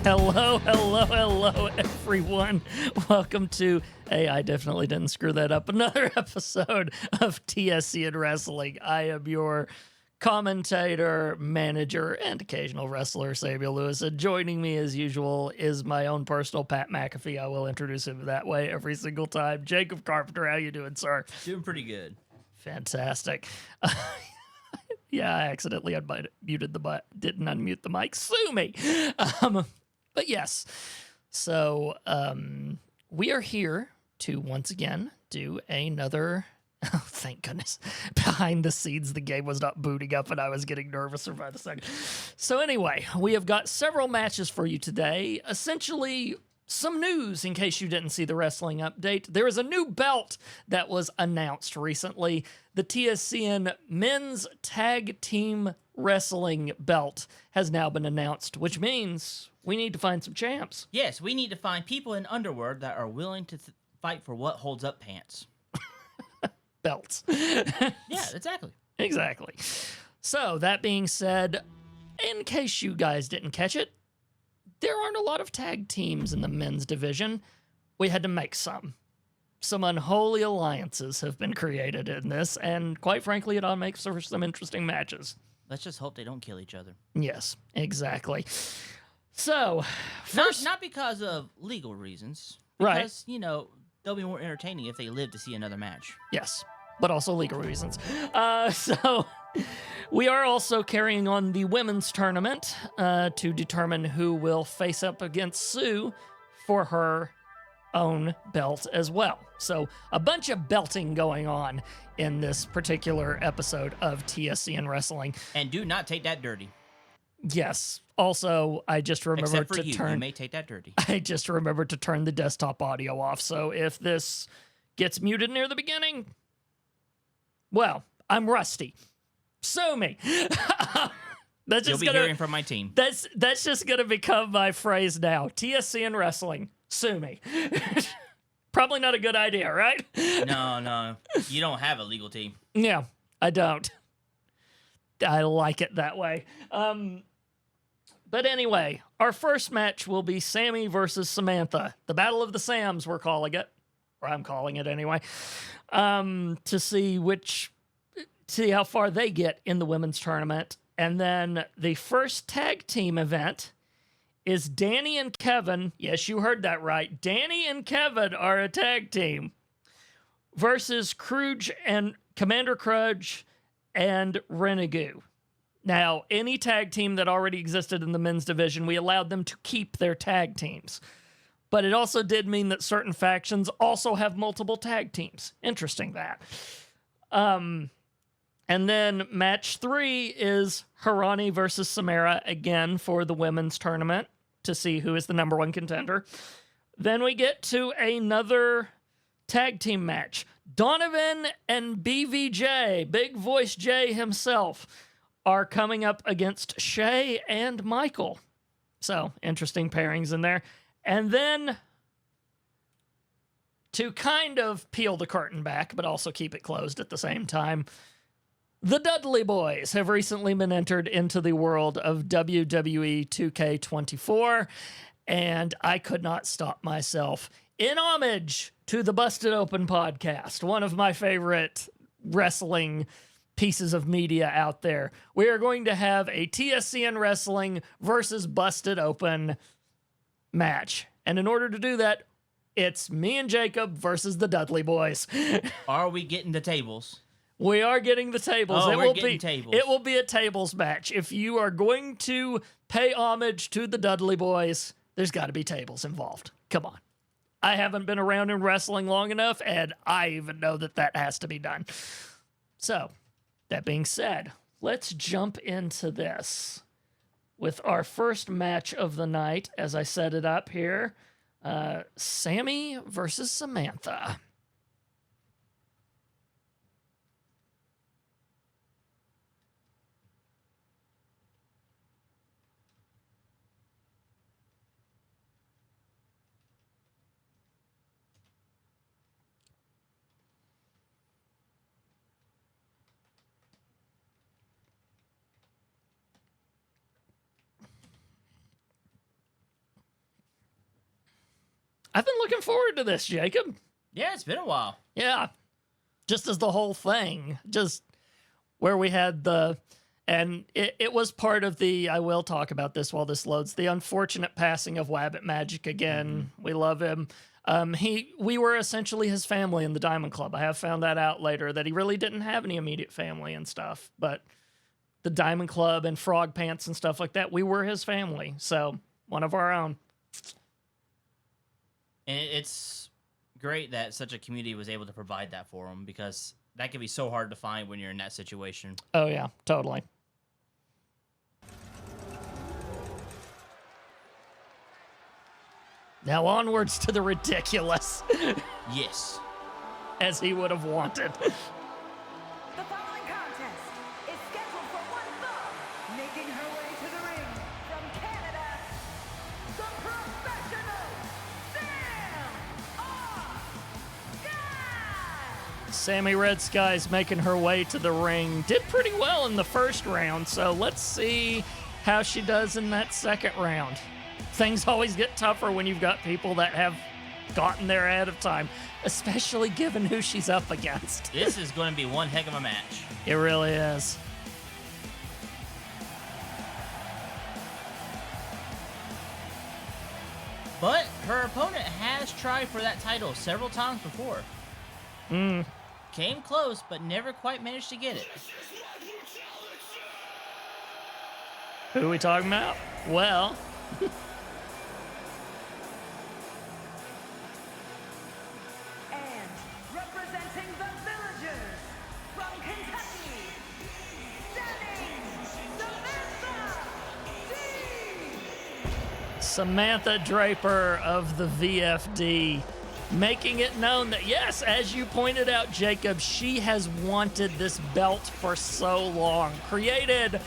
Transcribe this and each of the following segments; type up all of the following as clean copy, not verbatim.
Hello, everyone. Welcome to, hey, I definitely didn't screw that up, another episode of TSCN Wrestling. I am your commentator, manager, and occasional wrestler, Samuel Lewis. And joining me, as usual, is my own personal Pat McAfee. I will introduce him that way every single time. Jacob Carpenter, how you doing, sir? Doing pretty good. Fantastic. Yeah, I accidentally muted the mic, didn't unmute the mic. Sue me. But yes, so we are here to once again do another. Oh, thank goodness. Behind the scenes, the game was not booting up and I was getting nervous for a second. So anyway, we have got several matches for you today. Essentially, some news in case you didn't see the wrestling update. There is a new belt that was announced recently. The TSCN Men's Tag Team Wrestling belt has now been announced, which means we need to find some champs. Yes, we need to find people in underwear that are willing to fight for what holds up pants. Belts. Yeah, exactly. Exactly. So, that being said, in case you guys didn't catch it, there aren't a lot of tag teams in the men's division. We had to make some. Some unholy alliances have been created in this, and quite frankly, it all makes for some interesting matches. Let's just hope they don't kill each other. Yes, exactly. So, first... Not because of legal reasons. Right. Because, you know, they'll be more entertaining if they live to see another match. Yes, but also legal reasons. So, we are also carrying on the women's tournament to determine who will face up against Sue for her own belt as well. So, a bunch of belting going on in this particular episode of TSCN Wrestling. And do not take that dirty. Yes. Also, I just remembered Except for you may take that dirty. I just remembered to turn the desktop audio off. So if this gets muted near the beginning, well, I'm rusty. Sue me. That's just You'll be hearing from my team. That's just gonna become my phrase now. TSCN Wrestling. Sue me. Probably not a good idea, right? No. You don't have a legal team. Yeah, I don't. I like it that way. But anyway, our first match will be Sammy versus Samantha. The Battle of the Sams, we're calling it. Or I'm calling it anyway. To see how far they get in the women's tournament. And then the first tag team event is Danny and Kevin. Yes, you heard that right. Danny and Kevin are a tag team versus Krug and Commander Krug and Renegade. Now, any tag team that already existed in the men's division, we allowed them to keep their tag teams. But it also did mean that certain factions also have multiple tag teams. Interesting that. And then match 3 is Harani versus Samara again for the women's tournament to see who is the number 1 contender. Then we get to another tag team match. Donovan and BVJ, Big Voice J himself, are coming up against Shae and Michael. So, interesting pairings in there. And then, to kind of peel the curtain back, but also keep it closed at the same time, the Duddly Boyz have recently been entered into the world of WWE 2K24, and I could not stop myself. In homage to the Busted Open podcast, one of my favorite wrestling pieces of media out there, we are going to have a TSCN Wrestling versus Busted Open match. And in order to do that, it's me and Jacob versus the Duddly Boyz. Are we getting the tables? We are getting the tables. Oh, we're getting tables. It will be a tables match. If you are going to pay homage to the Duddly Boyz, there's got to be tables involved. Come on. I haven't been around in wrestling long enough, and I even know that has to be done. So, that being said, let's jump into this with our first match of the night, as I set it up here. Sammy versus Samantha. I've been looking forward to this, Jacob. Yeah, it's been a while. Yeah. Just as the whole thing. Just where we had and it was part of I will talk about this while this loads, the unfortunate passing of Wabbit Magic again. We love him. We were essentially his family in the Diamond Club. I have found that out later, that he really didn't have any immediate family and stuff, but the Diamond Club and Frog Pants and stuff like that, we were his family. So one of our own. And it's great that such a community was able to provide that for him, because that can be so hard to find when you're in that situation. Oh yeah, totally. Now onwards to the ridiculous. Yes. As he would have wanted. The following contest is scheduled for one fall. Making her way to the ring from Canada, the professional Sammy. Sammy Red Sky's making her way to the ring. Did pretty well in the first round, so let's see how she does in that second round. Things always get tougher when you've got people that have gotten there ahead of time, especially given who she's up against. This is going to be one heck of a match. It really is. But her opponent has tried for that title several times before. Came close, but never quite managed to get it. Who are we talking about? Well... And representing the Villagers from Kentucky, Samantha Draper of the VFD, making it known that, yes, as you pointed out, Jacob, she has wanted this belt for so long. Created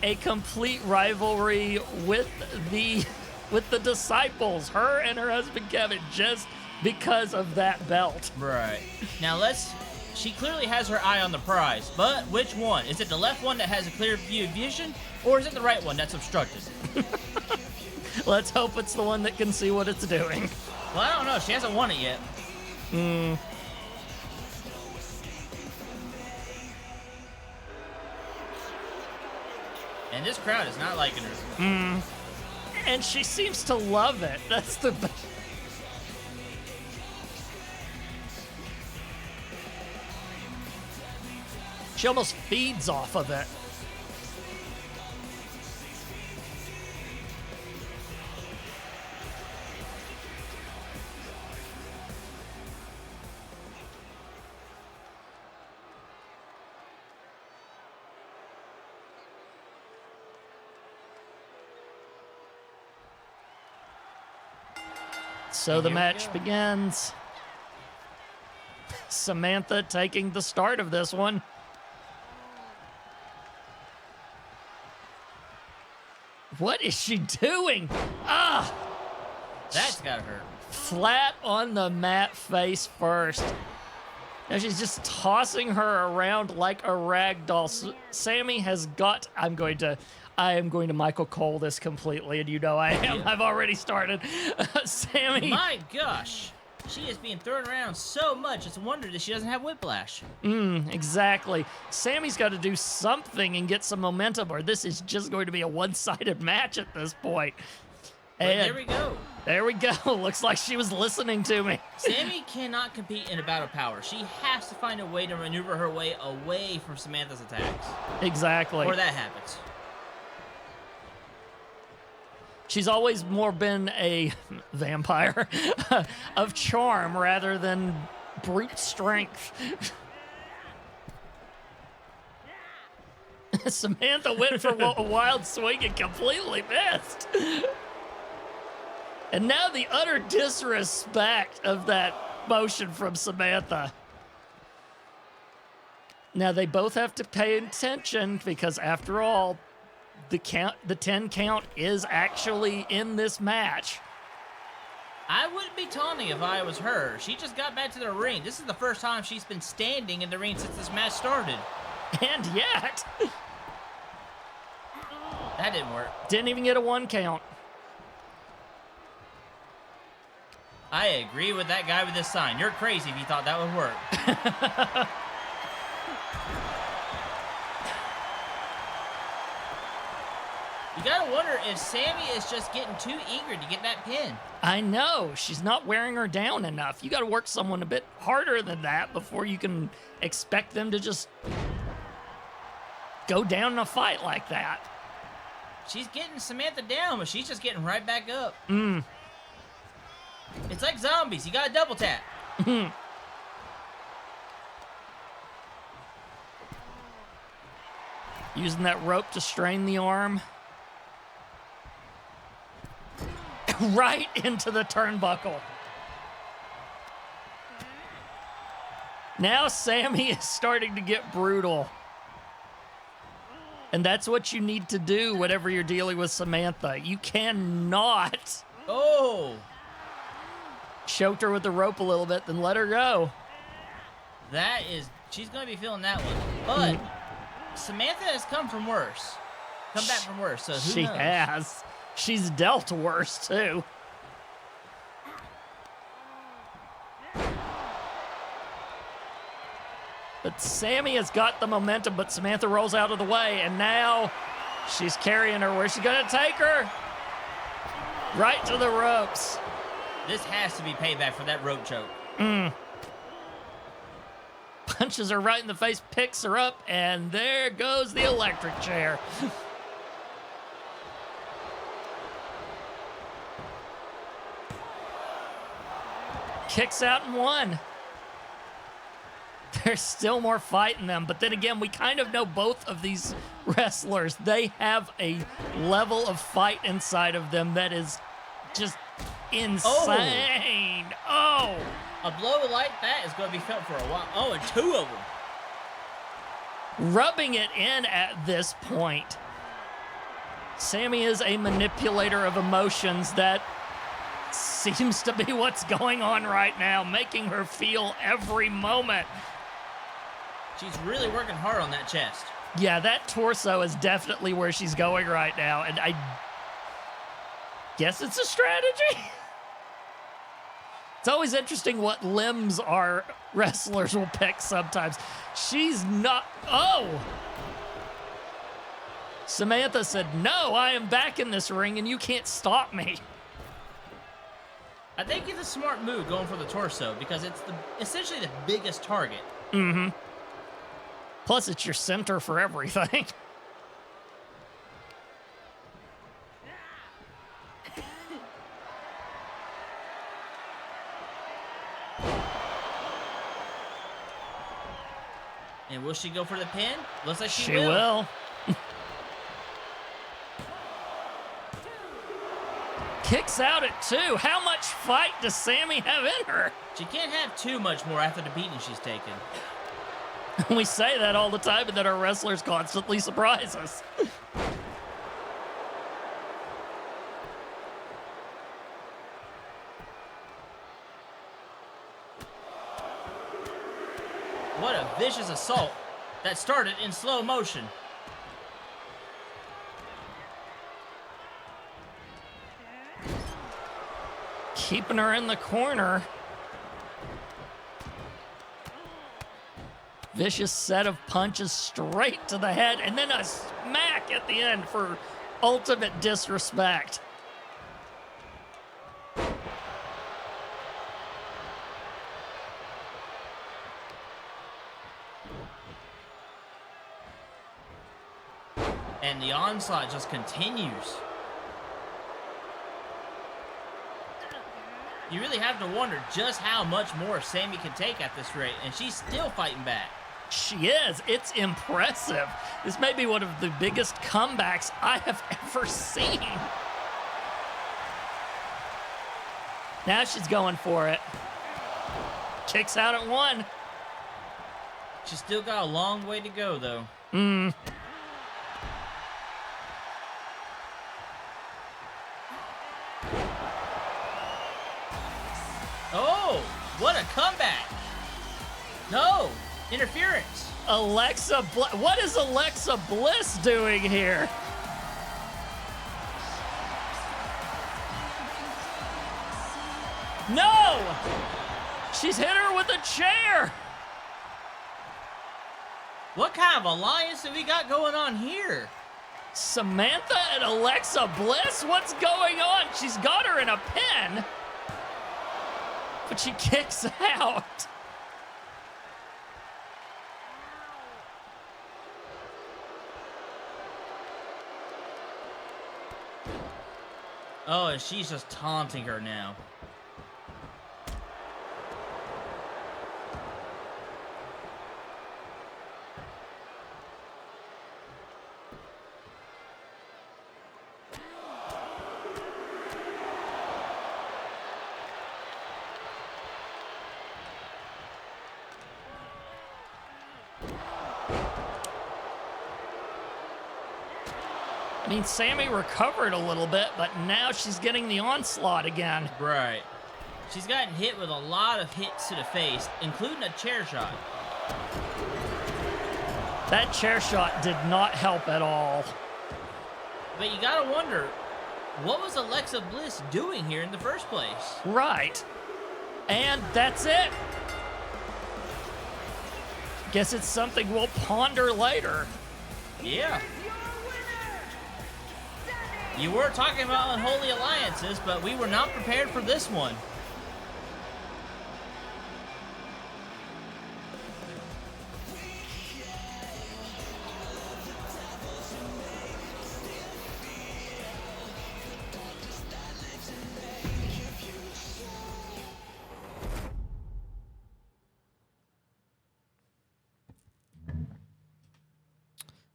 a complete rivalry with the Disciples, her and her husband Kevin, just because of that belt. Right. Now she clearly has her eye on the prize, but which one? Is it the left one that has a clear view of vision, or is it the right one that's obstructed? Let's hope it's the one that can see what it's doing. Well, I don't know. She hasn't won it yet. And this crowd is not liking her. And she seems to love it. That's the best. She almost feeds off of it. So the match begins. Samantha taking the start of this one. What is she doing? Ah! That's gotta hurt. Flat on the mat face first. Now she's just tossing her around like a rag doll. Sammy has got... I am going to Michael Cole this completely, and you know I am. Yeah. I've already started. Sammy... My gosh. She is being thrown around so much, it's a wonder that she doesn't have whiplash. Exactly. Sammy's got to do something and get some momentum, or this is just going to be a one-sided match at this point. But And there we go. there we go. Looks like she was listening to me. Sammy cannot compete in a battle of power. She has to find a way to maneuver her way away from Samantha's attacks. Exactly. Or that happens. She's always more been a vampire of charm rather than brute strength. Samantha went for a wild swing and completely missed. And now the utter disrespect of that motion from Samantha. Now they both have to pay attention because after all, the 10 count is actually in this match. I wouldn't be taunting if I was her. She just got back to the ring. This is the first time she's been standing in the ring since this match started. And yet, That didn't work. didn't even get a 1 count. I agree with that guy with this sign. You're crazy if you thought that would work. You gotta wonder if Sammy is just getting too eager to get that pin. I know. She's not wearing her down enough. You got to work someone a bit harder than that before you can expect them to just go down in a fight like that. She's getting Samantha down, but she's just getting right back up. It's like zombies. You gotta double tap. Using that rope to strain the arm. Right into the turnbuckle. Now Sammy is starting to get brutal. And that's what you need to do whenever you're dealing with Samantha. You cannot. Oh. Choked her with the rope a little bit, then let her go. She's going to be feeling that one. But Samantha has come from worse. Come back from worse, so who knows? She has. She's dealt worse, too. But Sammy has got the momentum, but Samantha rolls out of the way, and now she's carrying her. Where's she going to take her? Right to the ropes. This has to be payback for that rope choke. Punches her right in the face, picks her up, and there goes the electric chair. Kicks out and one. There's still more fight in them, but then again, we kind of know both of these wrestlers. They have a level of fight inside of them that is just insane. Oh! A blow like that is going to be felt for a while. Oh, and two of them. Rubbing it in at this point. Sammy is a manipulator of emotions. That seems to be what's going on right now, making her feel every moment. She's really working hard on that chest. Yeah, that torso is definitely where she's going right now, and I guess it's a strategy. It's always interesting what limbs our wrestlers will pick sometimes. She's not... Oh! Samantha said, no, I am back in this ring, and you can't stop me. I think it's a smart move going for the torso because it's essentially the biggest target. Plus, it's your center for everything. And will she go for the pin? Looks like she will. Kicks out at 2. How much fight does Sammy have in her? She can't have too much more after the beating she's taken. We say that all the time, and then our wrestlers constantly surprise us. What a vicious assault that started in slow motion. Keeping her in the corner. Vicious set of punches straight to the head, and then a smack at the end for ultimate disrespect. And the onslaught just continues. You really have to wonder just how much more Sammy can take at this rate, and she's still fighting back. She is. It's impressive. This may be one of the biggest comebacks I have ever seen. Now she's going for it. Kicks out at 1. She's still got a long way to go, though. Oh, what a comeback. No, interference. What is Alexa Bliss doing here? No! she's hit her with a chair. What kind of alliance have we got going on here? Samantha and Alexa Bliss? What's going on? She's got her in a pin, but she kicks out. Oh, and she's just taunting her now. I mean, Sammy recovered a little bit, but now she's getting the onslaught again. Right. She's gotten hit with a lot of hits to the face, including a chair shot. That chair shot did not help at all. But you gotta wonder, what was Alexa Bliss doing here in the first place? Right. And that's it. Guess it's something we'll ponder later. Yeah. Your winner, Sammy. You were talking about unholy alliances, but we were not prepared for this one.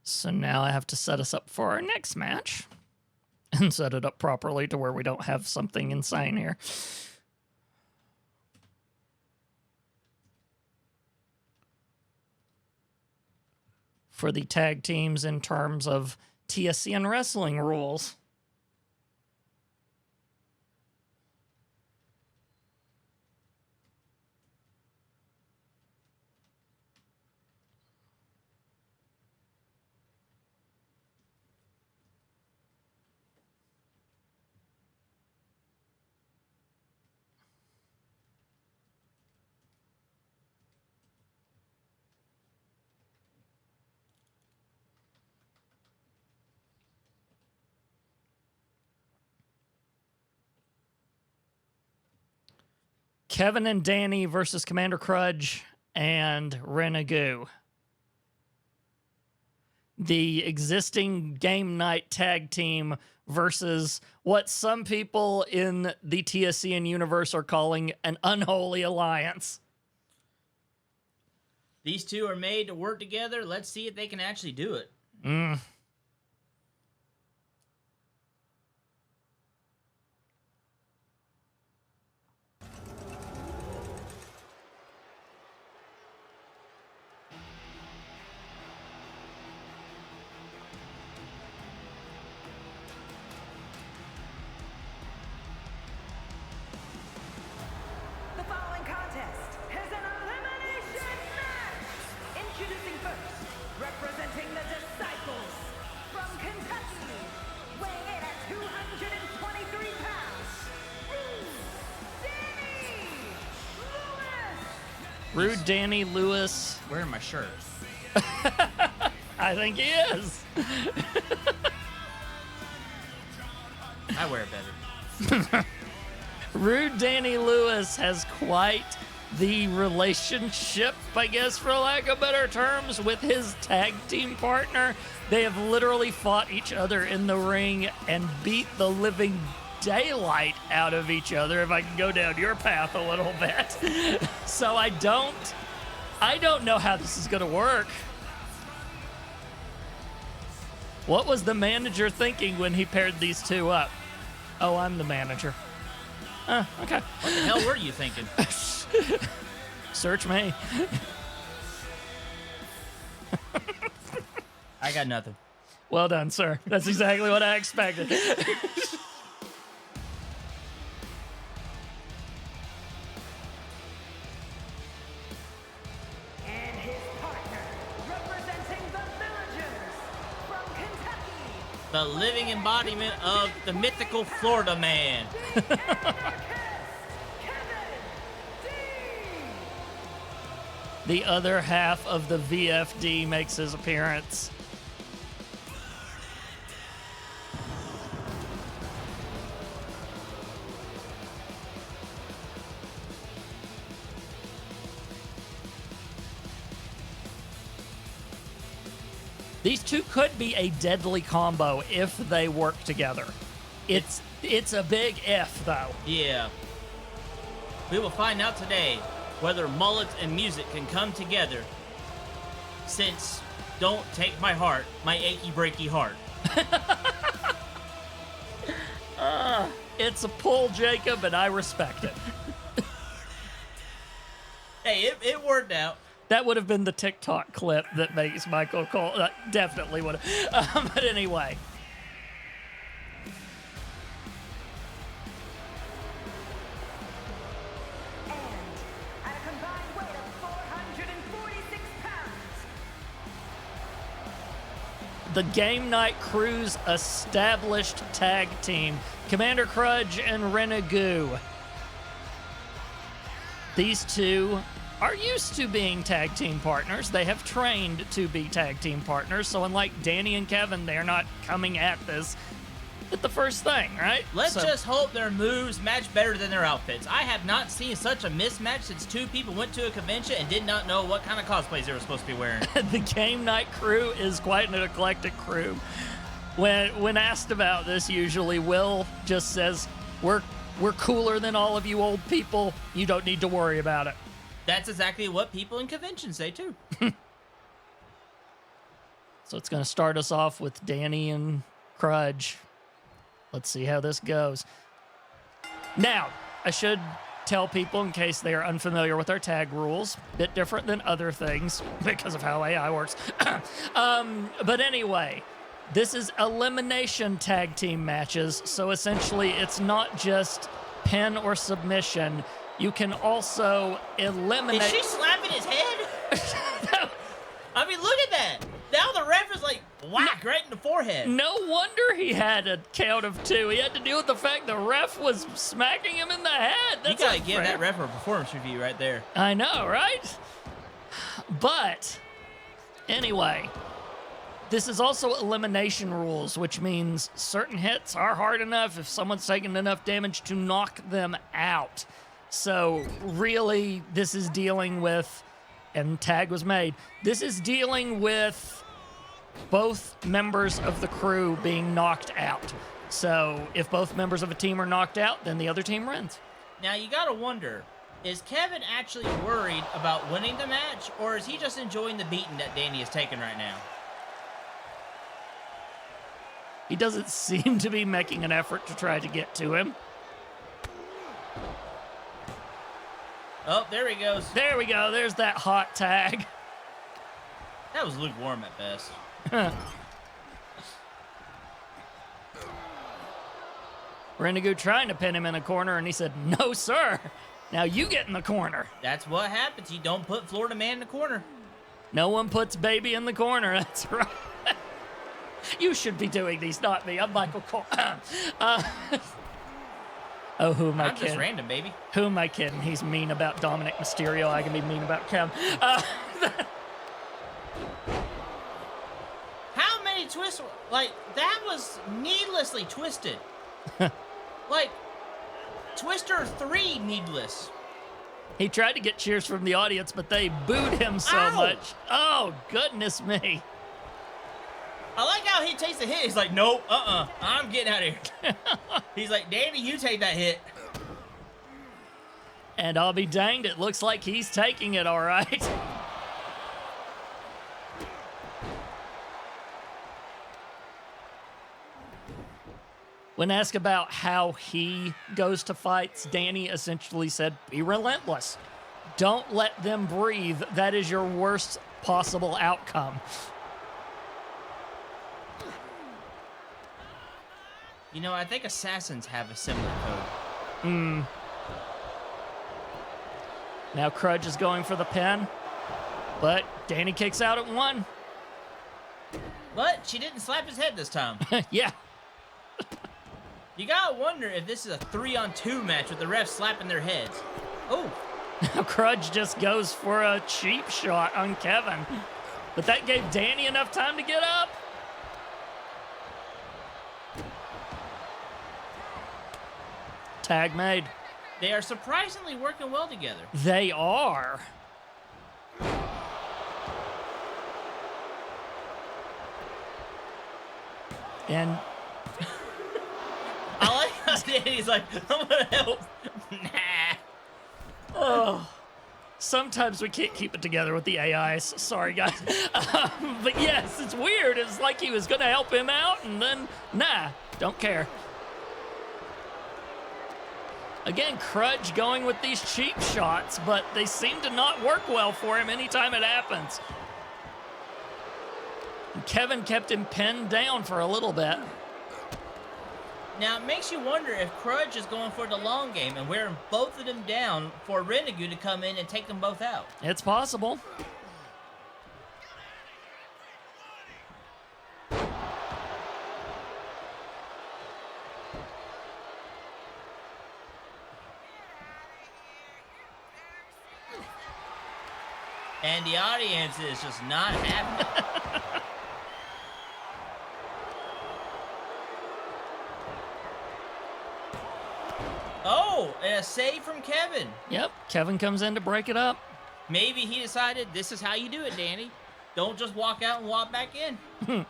So now I have to set us up for our next match and set it up properly to where we don't have something insane here. For the tag teams in terms of TSCN wrestling rules. Kevin and Danny versus Commander Crudge and Renegade. The existing game night tag team versus what some people in the TSCN universe are calling an unholy alliance. These two are made to work together. Let's see if they can actually do it. The following contest is an elimination match. Introducing first, representing the Disciples from Kentucky, weighing in at 223 pounds, Rude Danny Lewis. Wearing my shirt. I think he is. I wear it better. Rude Danny Lewis has quite the relationship, I guess, for lack of better terms, with his tag team partner. They have literally fought each other in the ring and beat the living daylight out of each other, if I can go down your path a little bit. So I don't know how this is going to work. What was the manager thinking when he paired these two up? Oh, I'm the manager. Okay. What the hell were you thinking? Search me. I got nothing. Well done, sir. That's exactly what I expected. and his partner, representing the Villagers from Kentucky, The living embodiment of the mythical Florida man. the Anarchist, Kevin D. The other half of the VFD makes his appearance. These two could be a deadly combo if they work together. It's a big if, though. Yeah. We will find out today whether mullets and music can come together, since don't take my heart, my achy breaky heart. It's a pull, Jacob, and I respect it. Hey, it worked out. That would have been the TikTok clip that makes Michael Cole. Definitely would have. But anyway. And at a combined weight of 446 pounds, The Game Night Crew's established tag team, Commander Crudge and Renegade. These two are used to being tag team partners. They have trained to be tag team partners, so unlike Danny and Kevin, they're not coming at this at the first thing, right? Let's just hope their moves match better than their outfits. I have not seen such a mismatch since two people went to a convention and did not know what kind of cosplays they were supposed to be wearing. The Game Night Crew is quite an eclectic crew. When asked about this, usually Will just says, we're cooler than all of you old people. You don't need to worry about it. That's exactly what people in conventions say, too. So it's going to start us off with Danny and Crudge. Let's see how this goes. Now, I should tell people, in case they are unfamiliar with our tag rules, a bit different than other things because of how AI works. But anyway, this is elimination tag team matches. So essentially, it's not just pin or submission. You can also eliminate... Is she slapping his head? I mean, look at that. Now the ref is like, whack right in the forehead. No wonder he had a count of 2. He had to deal with the fact the ref was smacking him in the head. That's you gotta unfair. give that ref a performance review right there. I know, right? But, anyway, this is also elimination rules, which means certain hits are hard enough if someone's taking enough damage to knock them out. So, really, this is dealing with, and tag was made, this is dealing with both members of the crew being knocked out. So, if both members of a team are knocked out, then the other team wins. Now, you gotta wonder, is Kevin actually worried about winning the match, or is he just enjoying the beating that Danny is taking right now? He doesn't seem to be making an effort to try to get to him. Oh, there he goes. There we go. There's that hot tag. That was lukewarm at best. Renegade trying to pin him in a corner, and he said, "No, sir. Now you get in the corner." That's what happens. You don't put Florida Man in the corner. No one puts baby in the corner. That's right. You should be doing these, not me. I'm Michael Cole. Oh, who am I I'm kidding? just random, baby. Who am I kidding? He's mean about Dominic Mysterio. I can be mean about Kev. How many twists? Like, that was needlessly twisted. Like, Twister 3 needless. He tried to get cheers from the audience, but they booed him so Ow! much. Oh, goodness me. I like how he takes the hit. He's like, nope, I'm getting out of here. He's like, Danny, you take that hit. And I'll be danged, it looks like he's taking it all right. When asked about how he goes to fights, Danny essentially said, be relentless. Don't let them breathe. That is your worst possible outcome. You know, I think assassins have a similar code. Now Crudge is going for the pin, but Danny kicks out at 1. But she didn't slap his head this time. Yeah. You gotta wonder if this is a 3-on-2 match with the refs slapping their heads. Oh, Crudge just goes for a cheap shot on Kevin. But that gave Danny enough time to get up. Tag made. They are surprisingly working well together. They are. And I like how Danny's like, I'm gonna help. Nah. oh, sometimes we can't keep it together with the AIs. Sorry, guys. But yes, it's weird. It's like he was going to help him out, and then, nah, don't care. Again, Crudge going with these cheap shots, but they seem to not work well for him anytime it happens. And Kevin kept him pinned down for a little bit. Now, it makes you wonder if Crudge is going for the long game and wearing both of them down for Renegade to come in and take them both out. It's possible. And the audience is just not having it. Oh, and a save from Kevin. Yep, Kevin comes in to break it up. Maybe he decided this is how you do it, Danny. Don't just walk out and walk back in.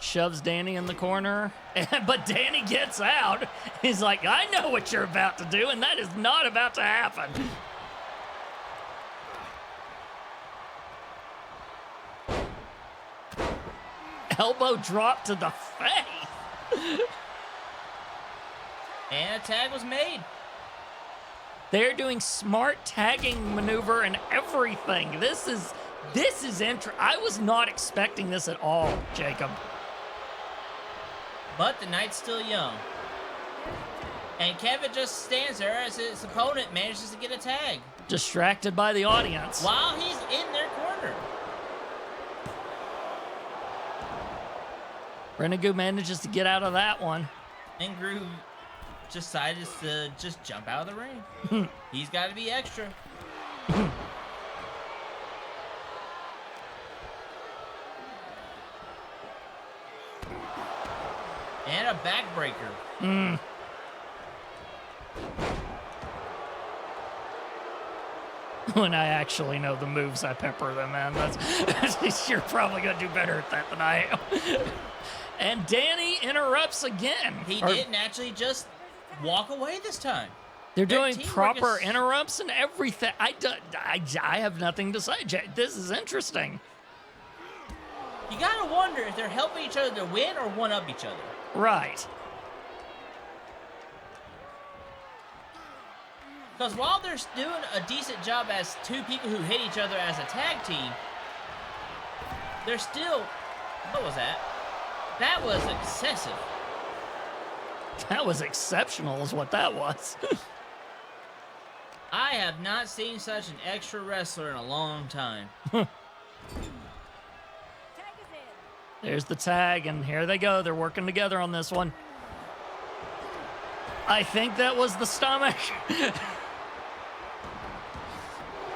Shoves Danny in the corner, but Danny gets out. He's like, I know what you're about to do, and that is not about to happen. Elbow drop to the face. And a tag was made. They're doing smart tagging maneuver and everything. This is interesting. I was not expecting this at all, Jacob. But the night's still young. And Kevin just stands there as his opponent manages to get a tag. Distracted by the audience. While he's in their corner. Renegade manages to get out of that one. And Groove decided to just jump out of the ring. He's got to be extra. And a backbreaker. When I actually know the moves, I pepper them in. That's you're probably gonna do better at that than I am. And Danny interrupts again. He didn't actually just walk away this time. They're Their doing teamwork proper is- interrupts and everything. I have nothing to say. This is interesting. You gotta wonder if they're helping each other to win or one up each other. Right. Because while they're doing a decent job as two people who hit each other as a tag team, they're still... What was that? That was excessive. That was exceptional is what that was. I have not seen such an extra wrestler in a long time. There's the tag, and here they go. They're working together on this one. I think that was the stomach.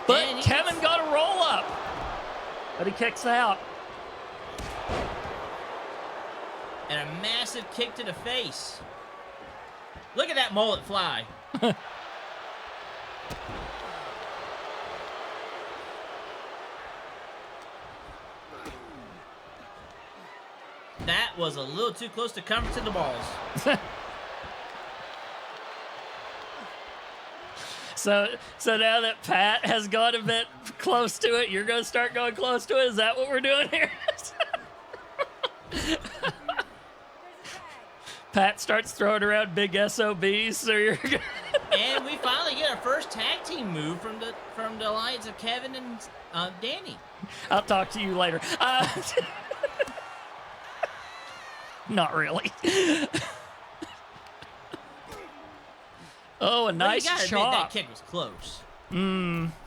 But And Kevin got a roll up. But he kicks out. And a massive kick to the face. Look at that mullet fly. That was a little too close to coming to the balls. So now that Pat has got a bit close to it, you're going to start going close to it? Is that what we're doing here? Pat starts throwing around big SOBs, so you're gonna... And we finally get our first tag team move from the alliance of Kevin and Danny. I'll talk to you later. Not really. Oh, a nice You gotta admit, chop. that kick was close.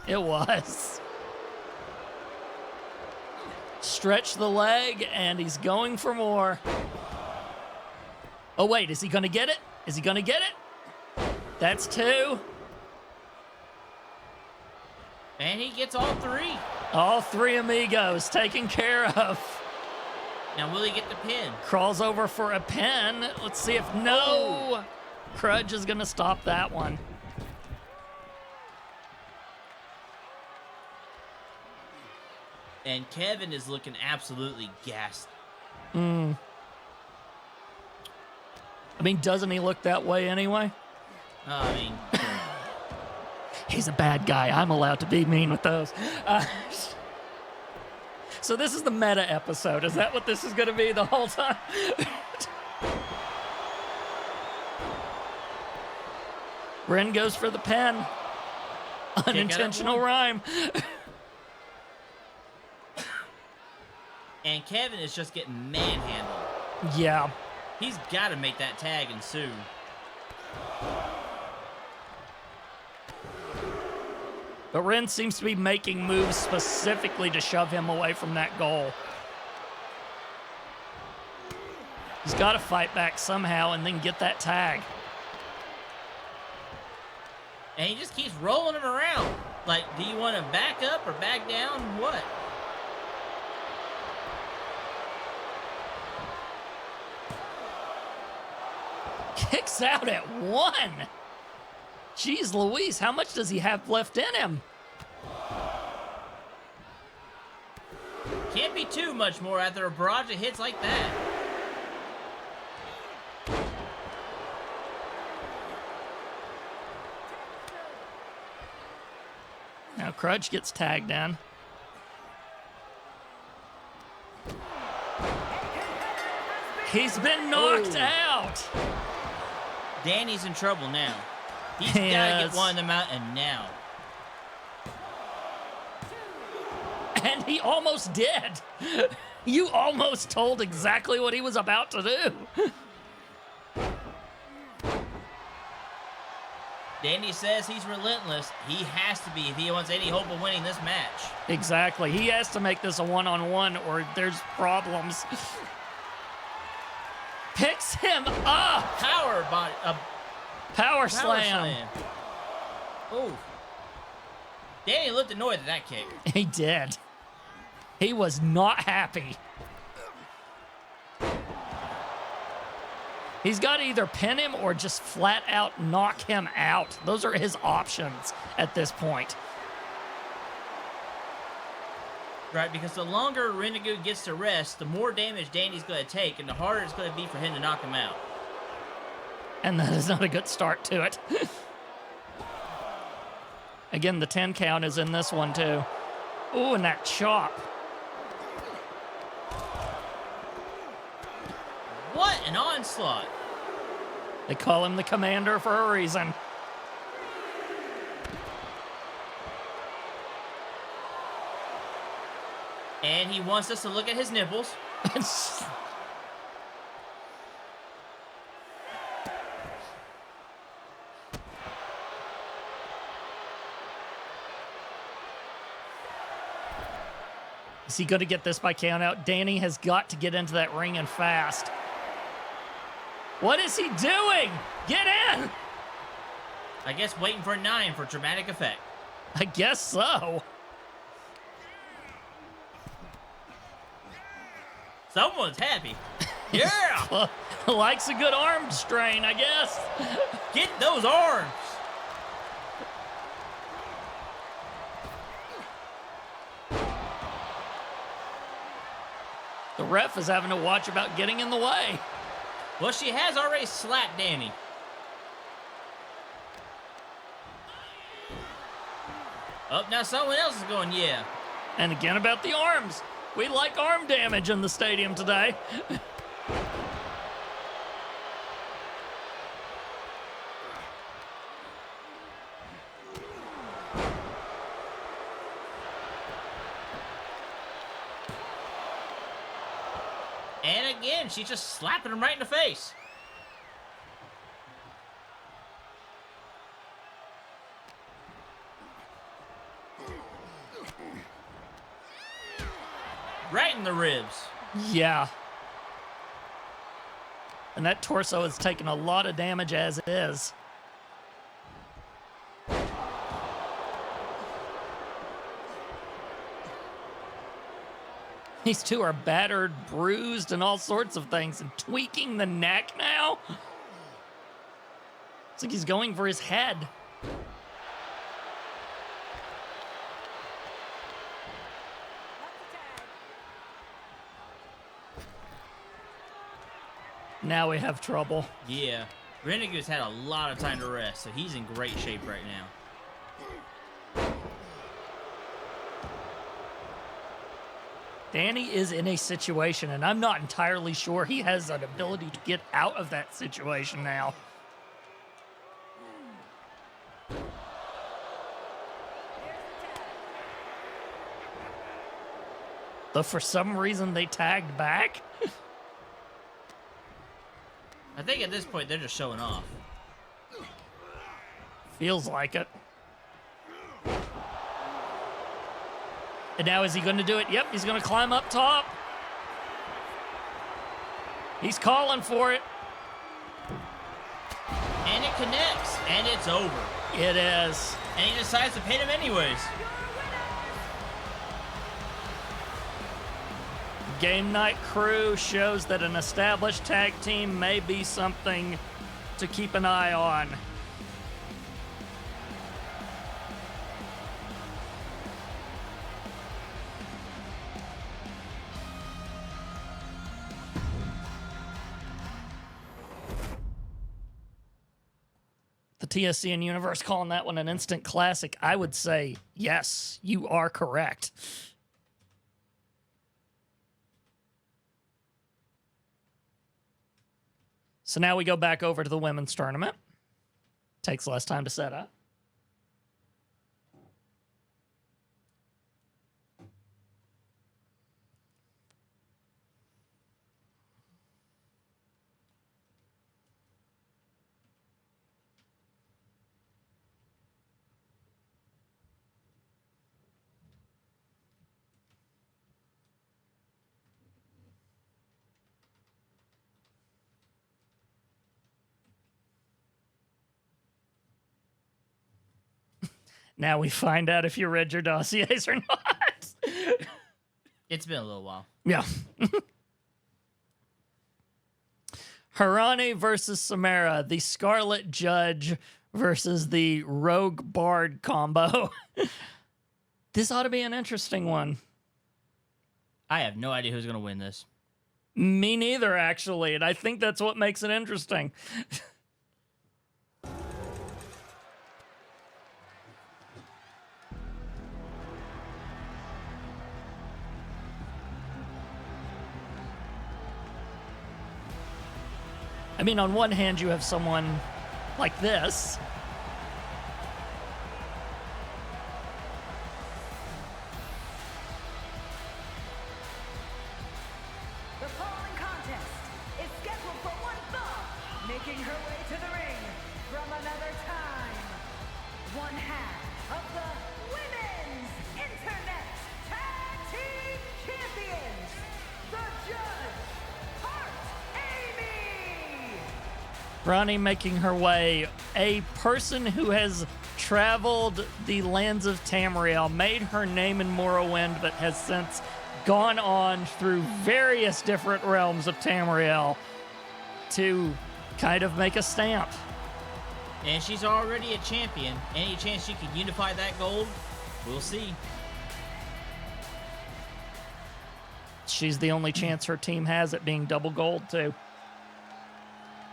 It was. Stretch the leg, and he's going for more. Oh, wait, is he going to get it? Is he going to get it? That's 2. And he gets all 3. All 3 amigos taken care of. Now, will he get the pin? Crawls over for a pin. Let's see if no. Crudge is going to stop that one. And Kevin is looking absolutely gassed. I mean, doesn't he look that way anyway? I mean, He's a bad guy. I'm allowed to be mean with those. So this is the meta episode. Is that what this is going to be the whole time? Ren goes for the pen. Unintentional rhyme. and Kevin is just getting manhandled. Yeah. He's got to make that tag and sue. But Ren seems to be making moves specifically to shove him away from that goal. He's got to fight back somehow and then get that tag. And he just keeps rolling him around. Like, do you want to back up or back down? What? Kicks out at 1. Jeez Louise, how much does he have left in him? Can't be too much more after a barrage of hits like that. Now Crutch gets tagged in. He's been knocked out. Danny's in trouble now. He's got to Yes. get one of them out, and now. And he almost did. You almost told exactly what he was about to do. Danny says he's relentless. He has to be if he wants any hope of winning this match. Exactly. He has to make this a one-on-one or there's problems. Picks him up. Power body. Power slam. Oh. Danny looked annoyed at that kick. He did. He was not happy. He's got to either pin him or just flat out knock him out. Those are his options at this point. Right, because the longer Renegade gets to rest, the more damage Danny's going to take, and the harder it's going to be for him to knock him out. And that is not a good start to it. Again, the 10 count is in this one, too. Ooh, and that chop. What an onslaught. They call him the commander for a reason. And he wants us to look at his nipples. Is he going to get this by count out? Danny has got to get into that ring and fast. What is he doing? Get in! I guess waiting for a 9 for dramatic effect. I guess so. Someone's happy. Yeah! Likes a good arm strain, I guess. Get those arms! The ref is having to watch about getting in the way. Well, she has already slapped Danny. Oh, now someone else is going, yeah. And again about the arms. We like arm damage in the stadium today. And again, she's just slapping him right in the face. Right in the ribs. Yeah. And that torso has taken a lot of damage as it is. These two are battered, bruised, and all sorts of things, and tweaking the neck now. It's like he's going for his head. Now we have trouble. Yeah. Renegade's had a lot of time to rest, so he's in great shape right now. Danny is in a situation, and I'm not entirely sure he has an ability to get out of that situation now. But for some reason, they tagged back. I think at this point, they're just showing off. Feels like it. And now is he going to do it? Yep, he's going to climb up top. He's calling for it. And it connects, and it's over. It is. And he decides to pin him anyways. Game Night Crew shows that an established tag team may be something to keep an eye on. The TSCN universe calling that one an instant classic. I would say, yes, you are correct. So now we go back over to the women's tournament. Takes less time to set up. Now we find out if you read your dossiers or not. It's been a little while. Yeah. Harani versus Samara, the Scarlet Judge versus the Rogue Bard combo. This ought to be an interesting one. I have no idea who's going to win this. Me neither, actually, and I think that's what makes it interesting. I mean, on one hand, you have someone like this. The following contest is scheduled for one fall, making her way to the ring from another time. One half of the Women's Internet Tag Team Champions, the Judge, Amy. Ronnie making her way, a person who has traveled the lands of Tamriel, made her name in Morrowind, but has since gone on through various different realms of Tamriel to kind of make a stamp. And she's already a champion. Any chance she can unify that gold? We'll see. She's the only chance her team has at being double gold, too.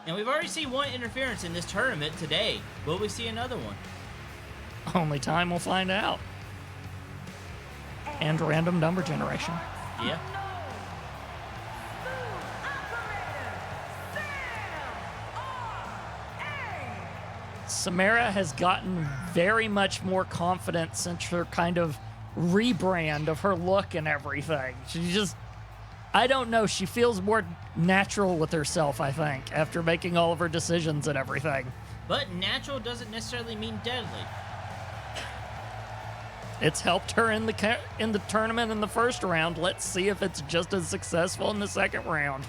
And we've already seen one interference in this tournament today. Will we see another one? Only time will find out. And random number generation. Yeah. Samara has gotten very much more confident since her kind of rebrand of her look and everything. She just, I don't know, she feels more natural with herself, I think, after making all of her decisions and everything. But natural doesn't necessarily mean deadly. It's helped her in the tournament in the first round. Let's see if it's just as successful in the second round.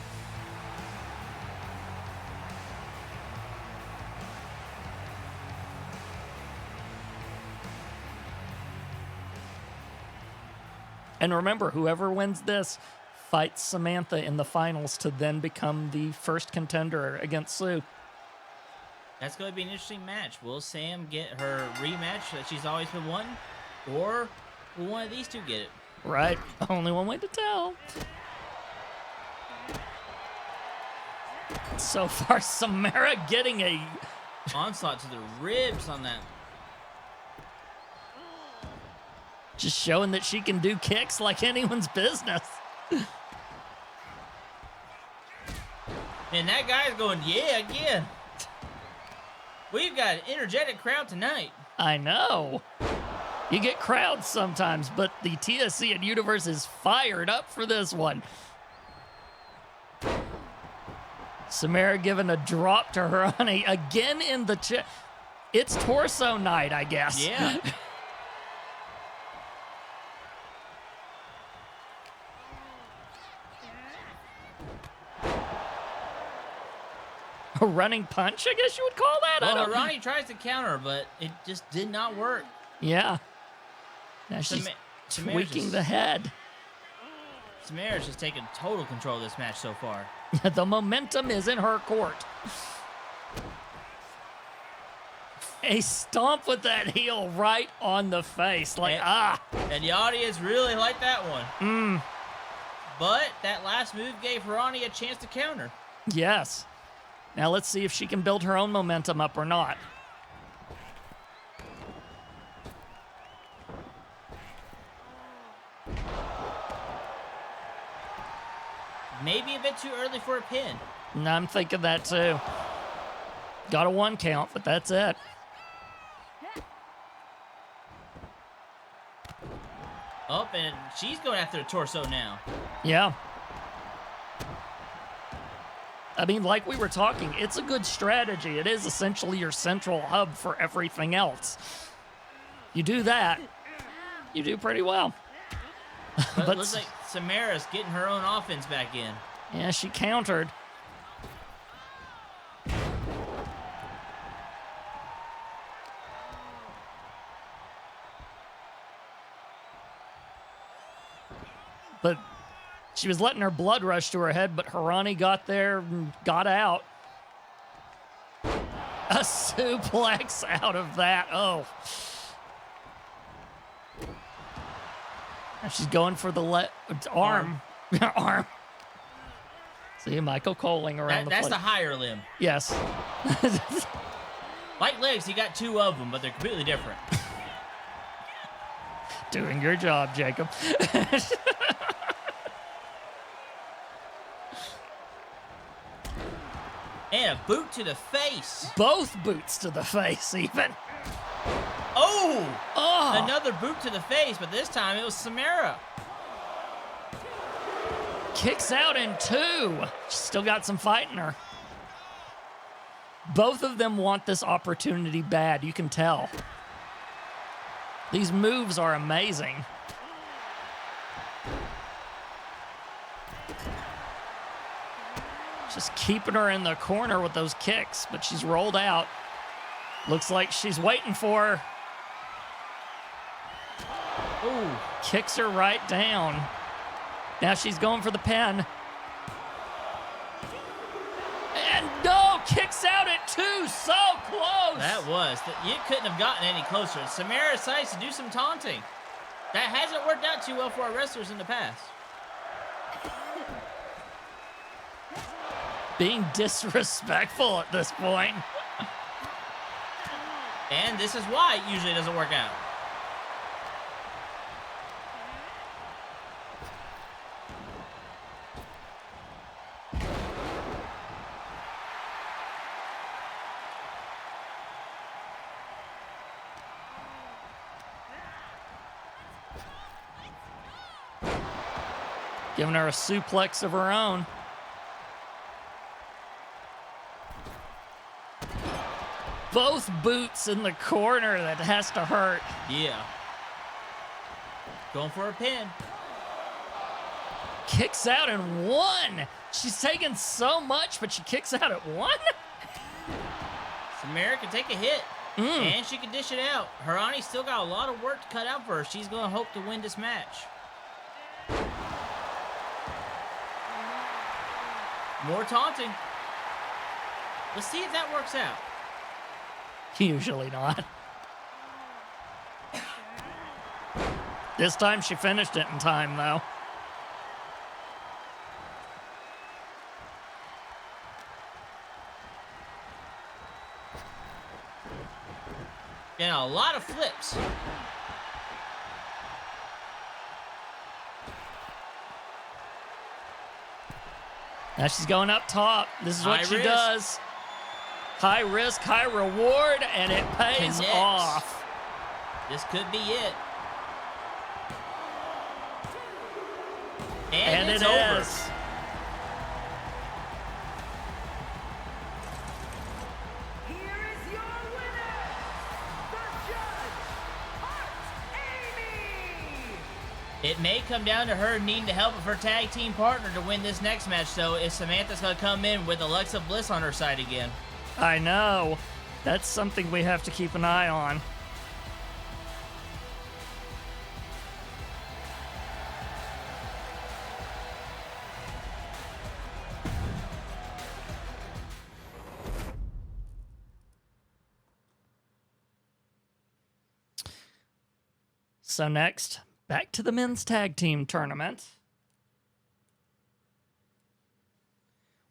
And remember, whoever wins this fights Samantha in the finals to then become the first contender against Sue. That's going to be an interesting match. Will Sam get her rematch that she's always been wanting? Or will one of these two get it? Right. Only one way to tell. So far, Samara getting a... onslaught to the ribs on that. Just showing that she can do kicks like anyone's business. And that guy's going, yeah, again. We've got an energetic crowd tonight. I know. You get crowds sometimes, but the TSCN universe is fired up for this one. Samara giving a drop to Harani again in the chest. It's torso night, I guess. Yeah. A running punch, I guess you would call that? I Well, don't... Harani tries to counter, but it just did not work. Yeah. Now she's Samara's tweaking the head. Samara's just taking total control of this match so far. The momentum is in her court. A stomp with that heel right on the face. Like, And the audience really liked that one. But that last move gave Harani a chance to counter. Yes. Now let's see if she can build her own momentum up or not. Maybe a bit too early for a pin. And I'm thinking that too. Got a 1 count, but that's it. Oh, and she's going after the torso now. Yeah. I mean, like we were talking, it's a good strategy. It is essentially your central hub for everything else. You do that, you do pretty well. But it looks like Samara's getting her own offense back in. Yeah, she countered. But she was letting her blood rush to her head, but Harani got there and got out. A suplex out of that. Oh. Now she's going for the arm. Arm. See Michael Coling around the That's plate. the higher limb. Yes. Like legs, he got 2 of them, but they're completely different. Doing your job, Jacob. And a boot to the face. Both boots to the face, even. Oh! Oh! Another boot to the face, but this time it was Samara. Kicks out in 2. She's still got some fight in her. Both of them want this opportunity bad, you can tell. These moves are amazing. Just keeping her in the corner with those kicks, but she's rolled out. Looks like she's waiting for her. Ooh, kicks her right down. Now she's going for the pin. And no, kicks out at 2, so close. That was. You couldn't have gotten any closer. Samara decides to do some taunting. That hasn't worked out too well for our wrestlers in the past. Being disrespectful at this point. And this is why it usually doesn't work out. Giving her a suplex of her own. Both boots in the corner, that has to hurt. Yeah. Going for a pin. Kicks out in 1. She's taking so much, but she kicks out at 1? Samara can take a hit. And she can dish it out. Harani still got a lot of work to cut out for her. She's going to hope to win this match. More taunting. Let's see if that works out. Usually not. This time she finished it in time, though. And a lot of flips. Now she's going up top. This is what High she risk. does. High risk, high reward, and it pays Connects. off. This could be it. And it's it over. is. Here is your winner, the judge, Amy. It may come down to her needing the help of her tag team partner to win this next match, though, if Samantha's going to come in with Alexa Bliss on her side again. I know. That's something we have to keep an eye on. So next, back to the men's tag team tournament.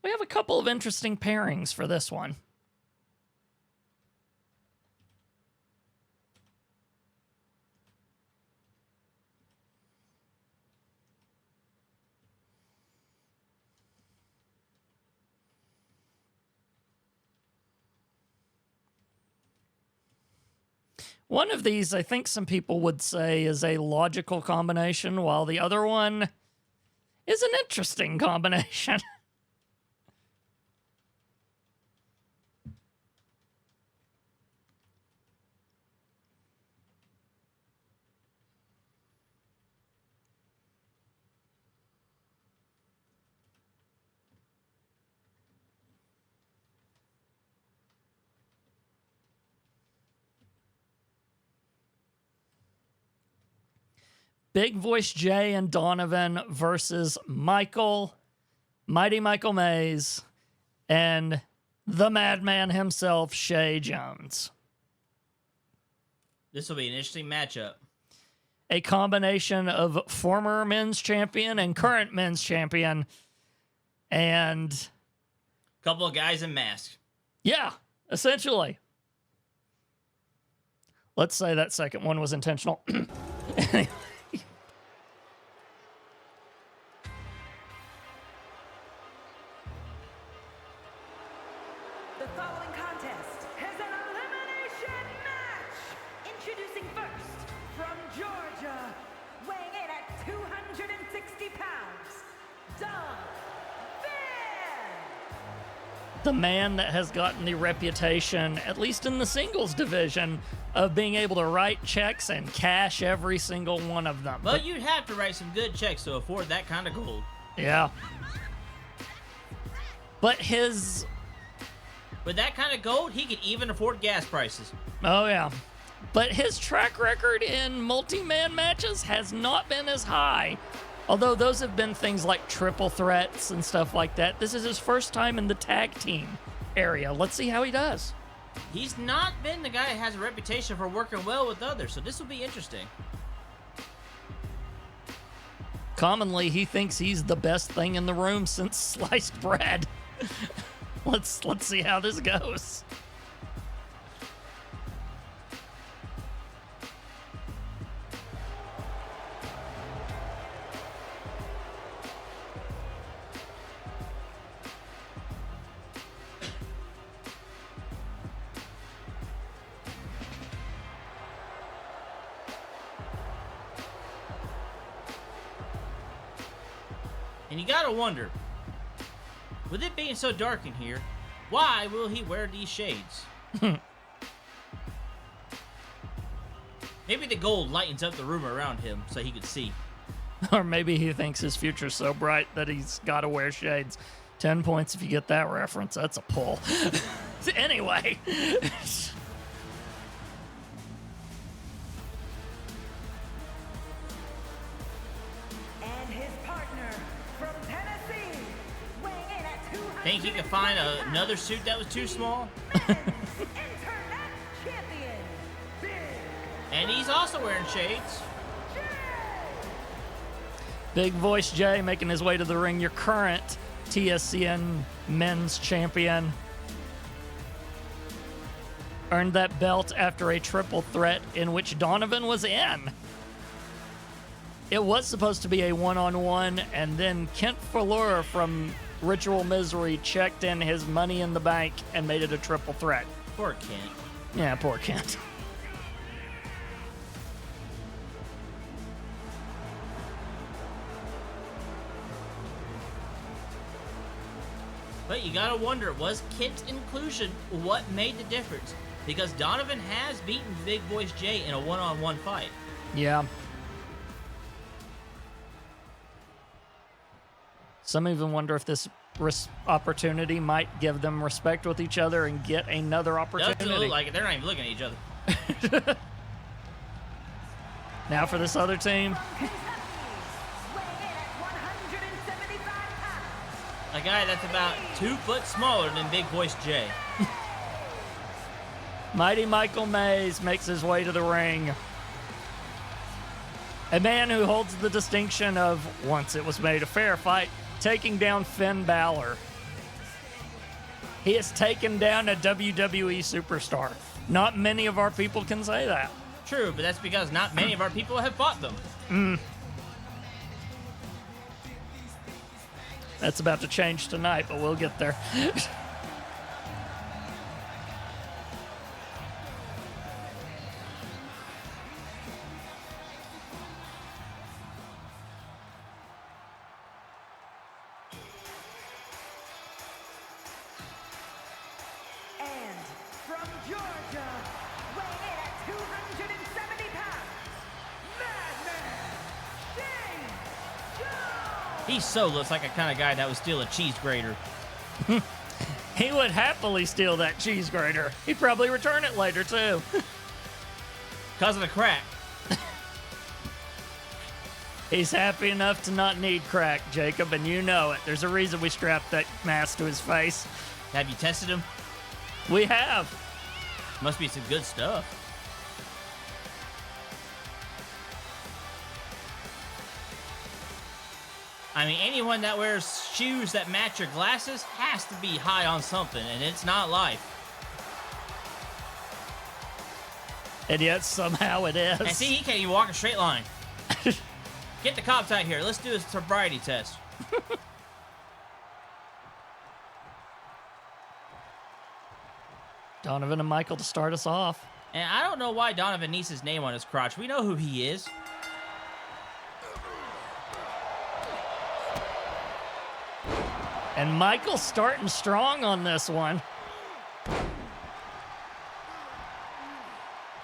We have a couple of interesting pairings for this one. One of these, I think some people would say, is a logical combination, while the other one is an interesting combination. Big Voice Jay and Donovan versus Michael, Mighty Michael Mays, and the madman himself, Shae Jones. This will be an interesting matchup. A combination of former men's champion and current men's champion. And Couple of guys in masks. yeah, essentially. Let's say that second one was intentional. The following contest is an elimination match. Introducing first, from Georgia, weighing in at 260 pounds, Donovan. The man that has gotten the reputation, at least in the singles division, of being able to write checks and cash every single one of them. Well, you'd have to write some good checks to afford that kind of gold. Yeah. But his... With that kind of gold, he could even afford gas prices. Oh, yeah. But his track record in multi-man matches has not been as high. Although those have been things like triple threats and stuff like that. This is his first time in the tag team area. Let's see how he does. He's not been the guy that has a reputation for working well with others, so this will be interesting. Commonly, he thinks he's the best thing in the room since sliced bread. Let's see how this goes. And you gotta wonder, with it being so dark in here, why will he wear these shades? Maybe the gold lightens up the room around him so he could see. Or maybe he thinks his future's so bright that he's got to wear shades. 10 points if you get that reference. That's a pull. Anyway. And his partner from Tennessee, weighing in at Think he could find another suit that was too small? And he's also wearing shades. Big Voice Jay making his way to the ring, your current TSCN men's champion. Earned that belt after a triple threat in which Donovan was in. It was supposed to be a one-on-one, and then Kent Fuller from Ritual Misery checked in his money in the bank and made it a triple threat. Poor Kent. Yeah, poor Kent. But you gotta wonder, was Kent's inclusion what made the difference? Because Donovan has beaten Big Voice Jay in a one-on-one fight. Yeah. Some even wonder if this opportunity might give them respect with each other and get another opportunity. Doesn't look like it. They're not even looking at each other. Now for this other team. A guy that's about 2 foot smaller than Big Voice Jay. Mighty Michael Mays makes his way to the ring. A man who holds the distinction of, once it was made a fair fight, taking down Finn Balor. He has taken down a WWE superstar. Not many of our people can say that. True, but that's because not many of our people have fought them. That's about to change tonight, but we'll get there. And from Georgia, weighing in at 270 pounds, Madman King Joe! He so looks like a kind of guy that would steal a cheese grater. He would happily steal that cheese grater. He'd probably return it later, too. Because of the crack. He's happy enough to not need crack, Jacob, and you know it. There's a reason we strapped that mask to his face. Have you tested him? We have. Must be some good stuff. I mean, anyone that wears shoes that match your glasses has to be high on something, and it's not life. And yet somehow it is. And see, he can't even walk a straight line. Get the cops out here. Let's do a sobriety test. Donovan and Michael to start us off. And I don't know why Donovan needs his name on his crotch. We know who he is. And Michael's starting strong on this one.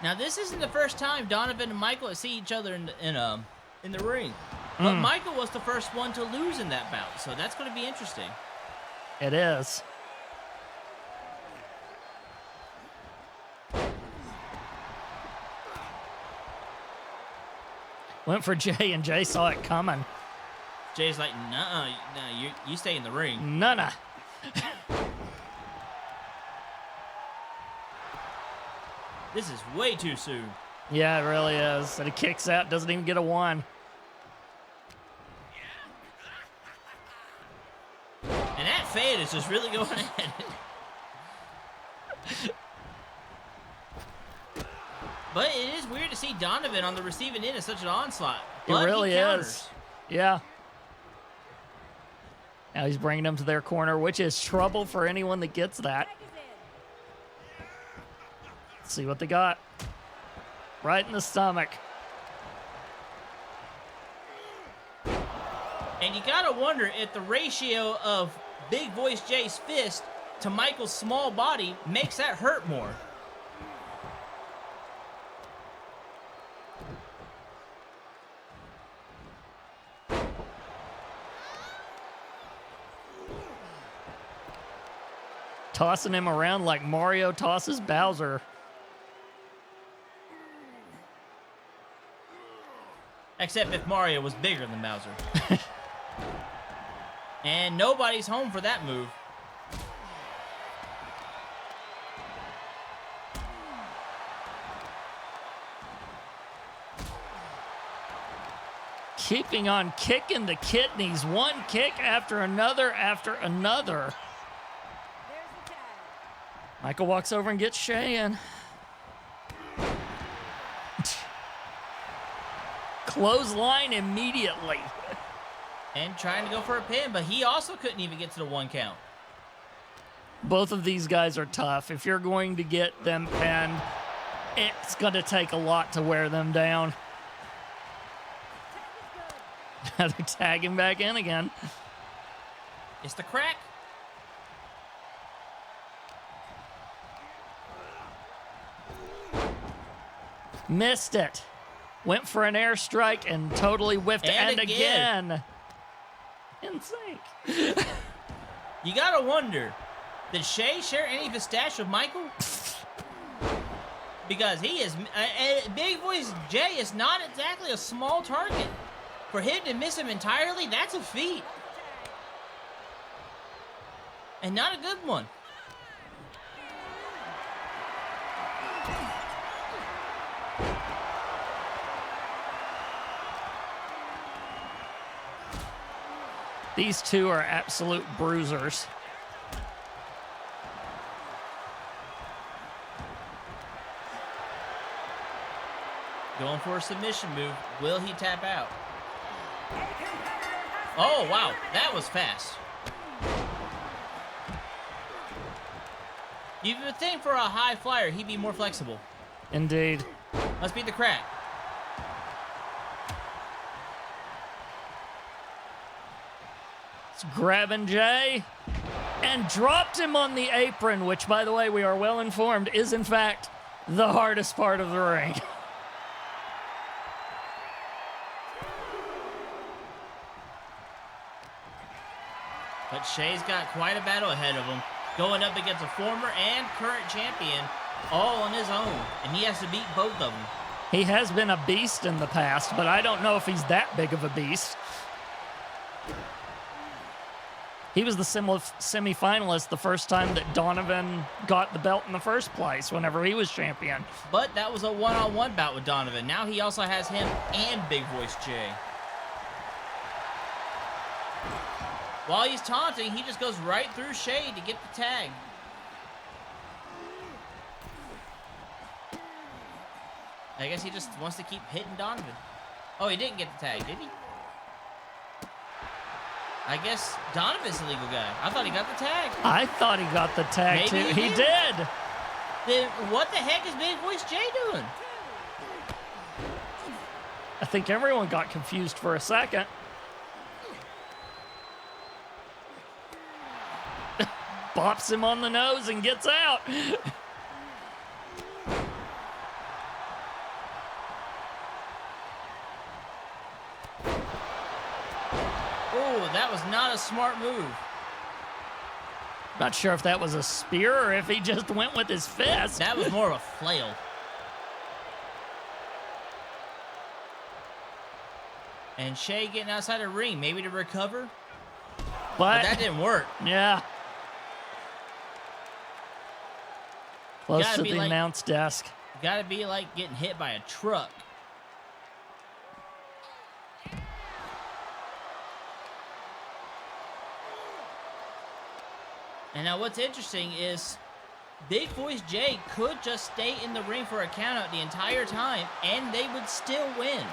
Now, this isn't the first time Donovan and Michael see each other in the ring. But Michael was the first one to lose in that bout, so that's going to be interesting. It is. Went for Jay, and Jay saw it coming. Jay's like, nah, you stay in the ring. None. This is way too soon. Yeah, it really is. And he kicks out, doesn't even get a one. And that fade is just really going ahead. But it is weird to see Donovan on the receiving end of such an onslaught. But It really he counters. is. Yeah. Now he's bringing them to their corner, which is trouble for anyone that gets that. Let's see what they got. Right in the stomach. And you gotta wonder if the ratio of Big Voice Jay's fist to Michael's small body makes that hurt more. Tossing him around like Mario tosses Bowser. Except if Mario was bigger than Bowser. And nobody's home for that move. Keeping on kicking the kidneys. One kick after another after another. There's the tag. Michael walks over and gets Shae in. Clothesline immediately. And trying to go for a pin, but he also couldn't even get to the 1 count. Both of these guys are tough. If you're going to get them pinned, it's going to take a lot to wear them down. They're tagging back in again. It's the crack. Missed it. Went for an airstrike and totally whiffed it. And again. In sync. You gotta wonder, did Shae share any of his stash with Michael? Because he is, Big Voice Jay is not exactly a small target. For him to miss him entirely, that's a feat. And not a good one. These two are absolute bruisers. Going for a submission move. Will he tap out? Oh, wow. That was fast. You would think for a high flyer, he'd be more flexible. Indeed. Must be the crack. It's grabbing Jay and dropped him on the apron, which, by the way, we are well informed, is in fact the hardest part of the ring. But Shae's got quite a battle ahead of him, going up against a former and current champion, all on his own, and he has to beat both of them. He has been a beast in the past, but I don't know if he's that big of a beast. He was the semi-finalist the first time that Donovan got the belt in the first place, whenever he was champion. But that was a one-on-one bout with Donovan. Now he also has him and Big Voice Jay. While he's taunting, he just goes right through Shae to get the tag. I guess he just wants to keep hitting Donovan. Oh, he didn't get the tag, did he? I guess Donovan's the legal guy. I thought he got the tag. I thought he got the tag, Maybe too. he He did. did. Then what the heck is Big Voice Jay doing? I think everyone got confused for a second. Bops him on the nose and gets out. Oh, that was not a smart move. Not sure if that was a spear or if he just went with his fist. That was more of a flail. And Shae getting outside the ring, maybe to recover. But that didn't work. Yeah. Close Gotta to be the like- announce desk. Gotta be like getting hit by a truck. And now what's interesting is Big Voice Jay could just stay in the ring for a countout the entire time and they would still win.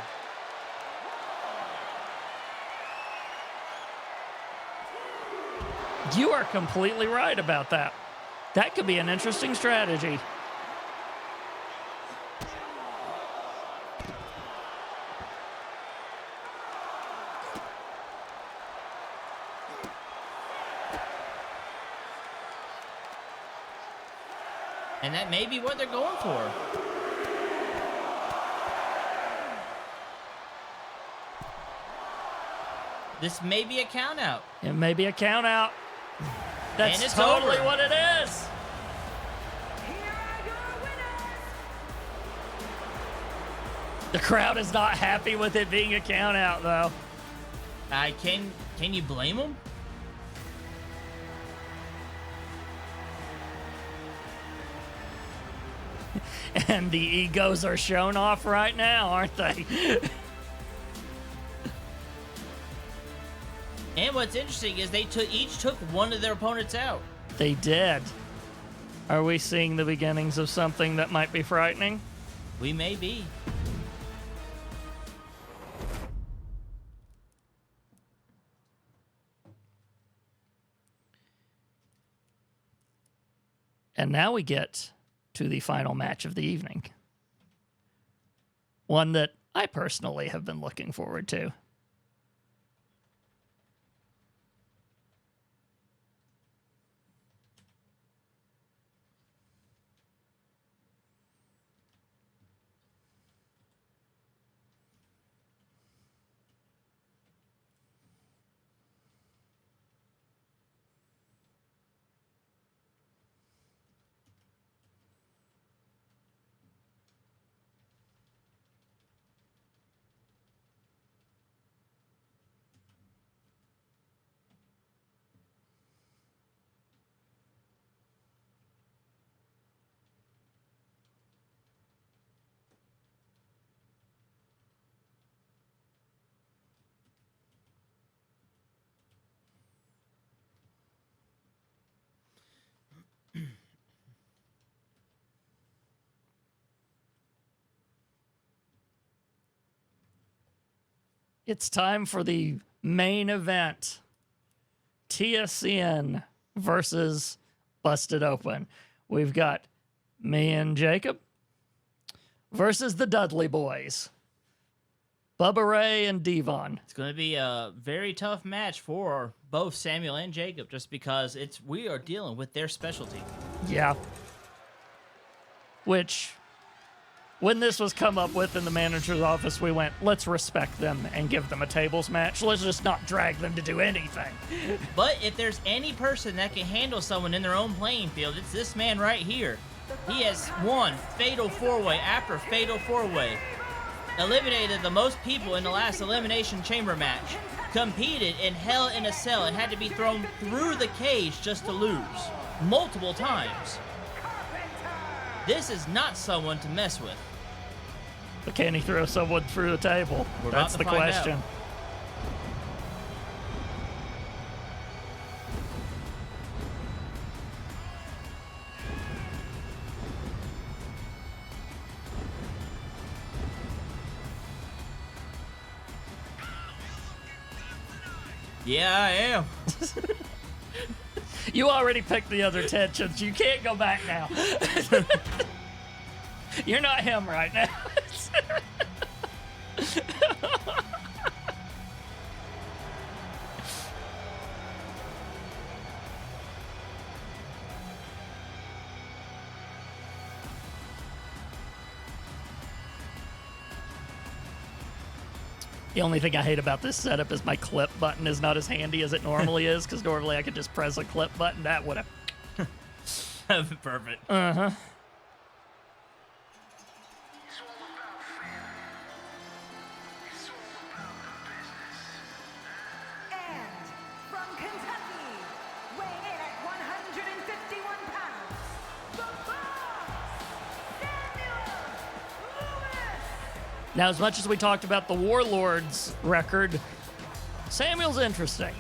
You are completely right about that. That could be an interesting strategy. And that may be what they're going for. This may be a countout. It may be a count out. That's And it's totally over. what it is. Here are your winners. The crowd is not happy with it being a count out, though. Can you blame them? And the egos are shown off right now, aren't they? And what's interesting is they each took one of their opponents out. They did. Are we seeing the beginnings of something that might be frightening? We may be. And now we get to the final match of the evening. One that I personally have been looking forward to. It's time for the main event. TSCN versus Busted Open. We've got me and Jacob versus the Duddly Boyz. Bubba Rey and Devon. It's going to be a very tough match for both Samuel and Jacob, just because we are dealing with their specialty. Yeah. Which, when this was come up with in the manager's office, we went, let's respect them and give them a tables match. Let's just not drag them to do anything. But if there's any person that can handle someone in their own playing field, it's this man right here. He has won Fatal 4-Way after Fatal 4-Way. Eliminated the most people in the last Elimination Chamber match. Competed in Hell in a Cell and had to be thrown through the cage just to lose. Multiple times. This is not someone to mess with. But can he throw someone through the table? We're That's about the to find question. out. Yeah, I am. You already picked the other tensions. You can't go back now. You're not him right now. The only thing I hate about this setup is my clip button is not as handy as it normally is, because normally I could just press a clip button. That would have... Perfect. Uh-huh. And from Kentucky, weighing in at 151 pounds, the boss, Samuel Lewis. Now, as much as we talked about the Warlords record, Samuel's interesting.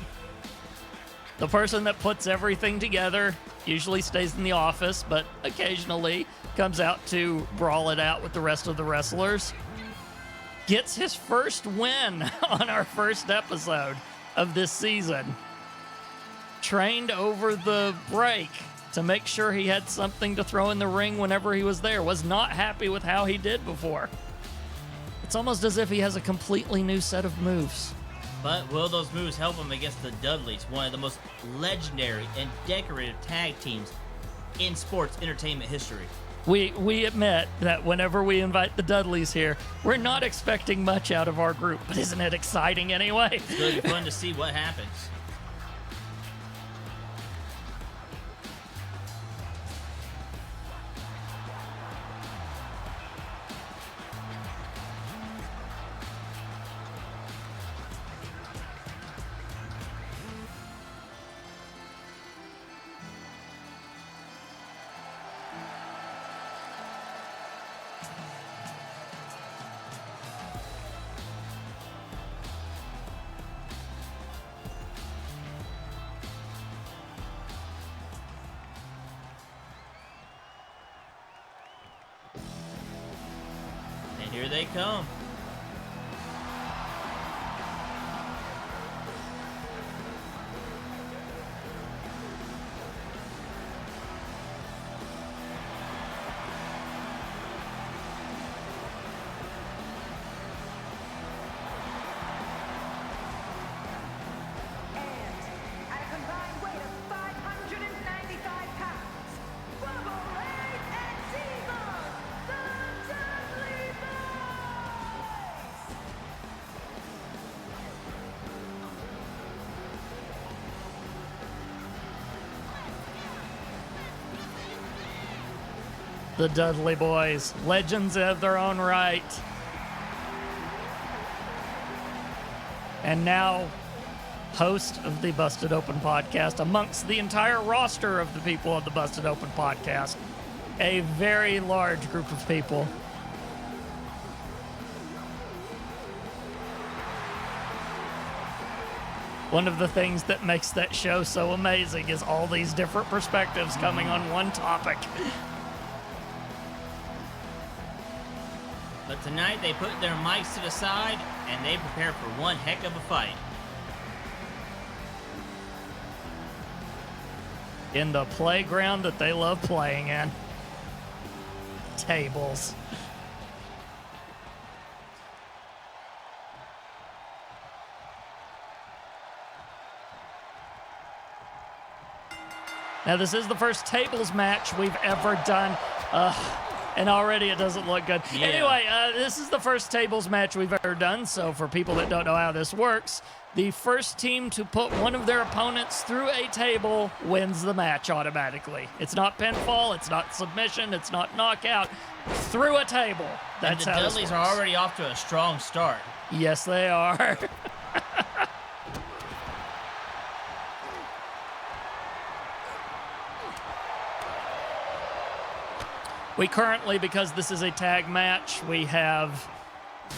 The person that puts everything together usually stays in the office, but occasionally comes out to brawl it out with the rest of the wrestlers. Gets his first win on our first episode of this season. Trained over the break to make sure he had something to throw in the ring whenever he was there. Was not happy with how he did before. It's almost as if he has a completely new set of moves. But will those moves help him against the Dudleys, one of the most legendary and decorated tag teams in sports entertainment history? We admit that whenever we invite the Dudleys here, we're not expecting much out of our group, but isn't it exciting anyway? It's going to be fun to see what happens. And here they come. At a combined weight of 595 pounds, Bubba Rey and Diva, the Duddly Boyz! The Duddly Boyz, legends of their own right. And now, host of the Busted Open podcast, amongst the entire roster of the people of the Busted Open podcast. A very large group of people. One of the things that makes that show so amazing is all these different perspectives coming on one topic. But tonight they put their mics to the side and they prepare for one heck of a fight. In the playground that they love playing in. Tables. Now, this is the first tables match we've ever done. And already it doesn't look good. Yeah. Anyway, this is the first tables match we've ever done. So for people that don't know how this works, the first team to put one of their opponents through a table wins the match automatically. It's not pinfall, it's not submission, it's not knockout. Through a table. That's and the how this Dudleys works. are already off to a strong start. Yes, they are. We currently, because this is a tag match, we have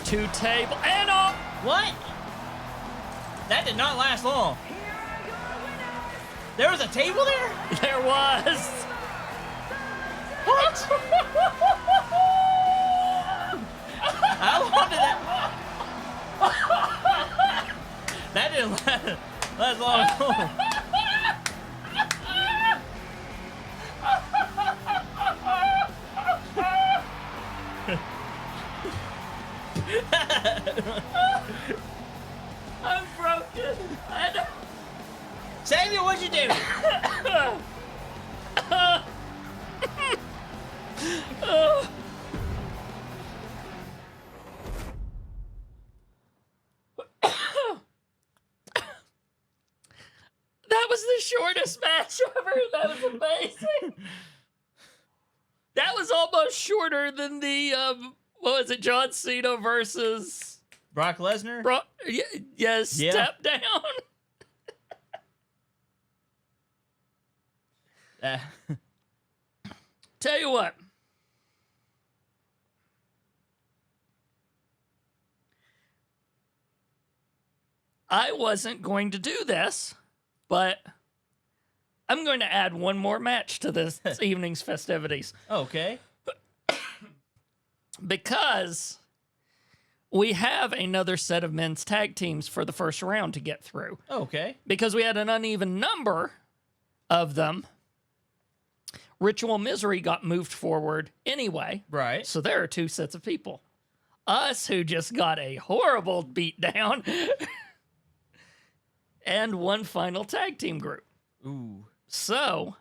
two table and oh! What? That did not last long. There was a table there? There was. What? How long did that? That didn't last long at all. I'm broken. Sammy, what'd you do? That was the shortest match ever. That was amazing. That was almost shorter than the what was it, John Cena versus Brock Lesnar? yes, step down. Tell you what. I wasn't going to do this, but I'm going to add one more match to this evening's festivities. Okay. Because we have another set of men's tag teams for the first round to get through. Okay. Because we had an uneven number of them, Ritual Misery got moved forward anyway. Right. So there are two sets of people. Us, who just got a horrible beat down, and one final tag team group. Ooh. So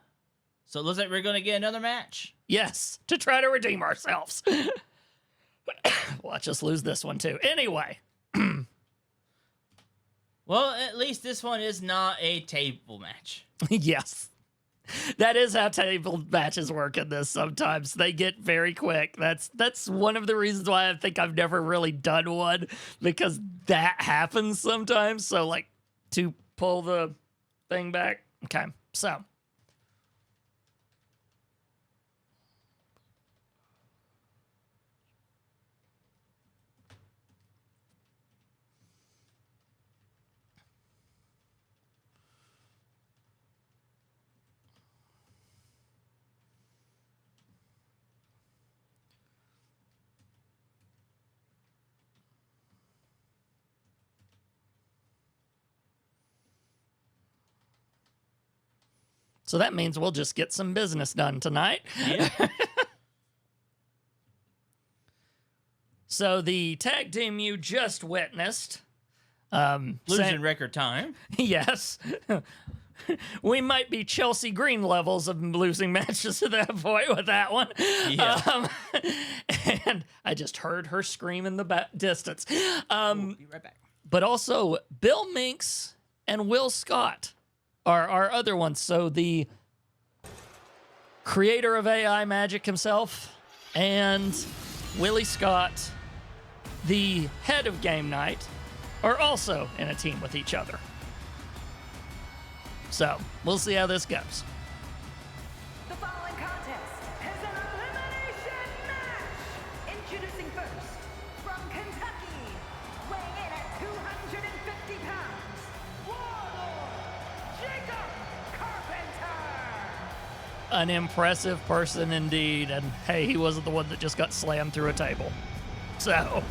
it looks like we're going to get another match. yes, to try to redeem ourselves. Watch us lose this one too. Anyway. Well, at least this one is not a table match. Yes. That is how table matches work in this sometimes. They get very quick. That's one of the reasons why I think I've never really done one, because that happens sometimes. So, like, to pull the thing back. Okay, so. So that means we'll just get some business done tonight. Yeah. So the tag team you just witnessed, Losing record time. yes, we might be Chelsea Green levels of losing matches at that point with that one. Yeah. And I just heard her scream in the distance. We'll be right back. But also Bill Minks and Will Scott are our other ones. So the creator of AI Magic himself and Willie Scott, the head of Game Night, are also in a team with each other. So we'll see how this goes. The following contest is an elimination match. Introducing first, from Kentucky, weighing in at 250 pounds, Warlord Jacob Carpenter. An impressive person indeed. And hey, he wasn't the one that just got slammed through a table. So...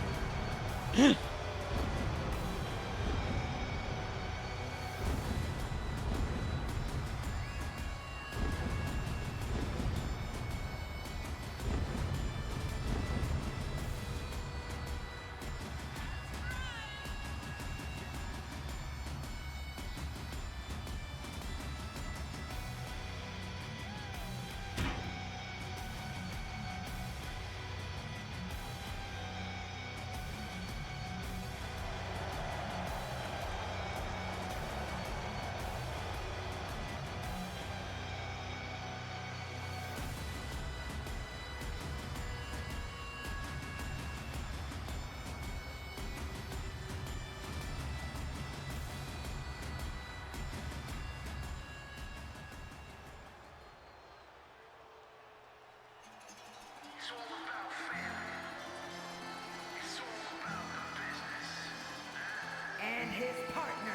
And his partner,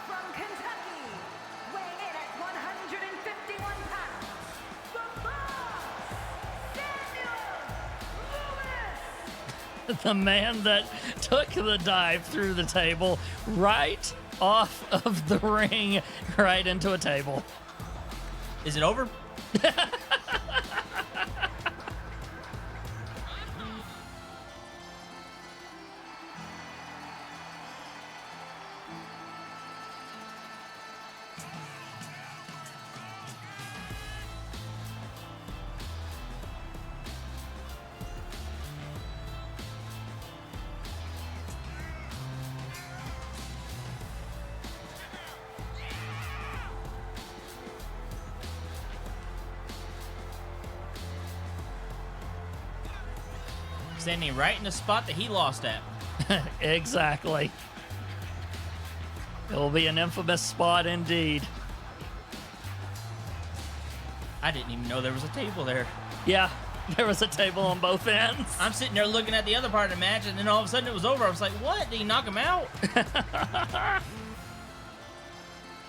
from Kentucky, weighing in at 151 pounds, the boss, Daniel Lewis. the man that took the dive through the table right off of the ring, right into a table. Is it over? Standing right in the spot that he lost at. Exactly. It will be an infamous spot indeed. I didn't even know there was a table there. Yeah, there was a table on both ends. I'm sitting there looking at the other part of the match, and then all of a sudden it was over. I was like, what? Did he knock him out?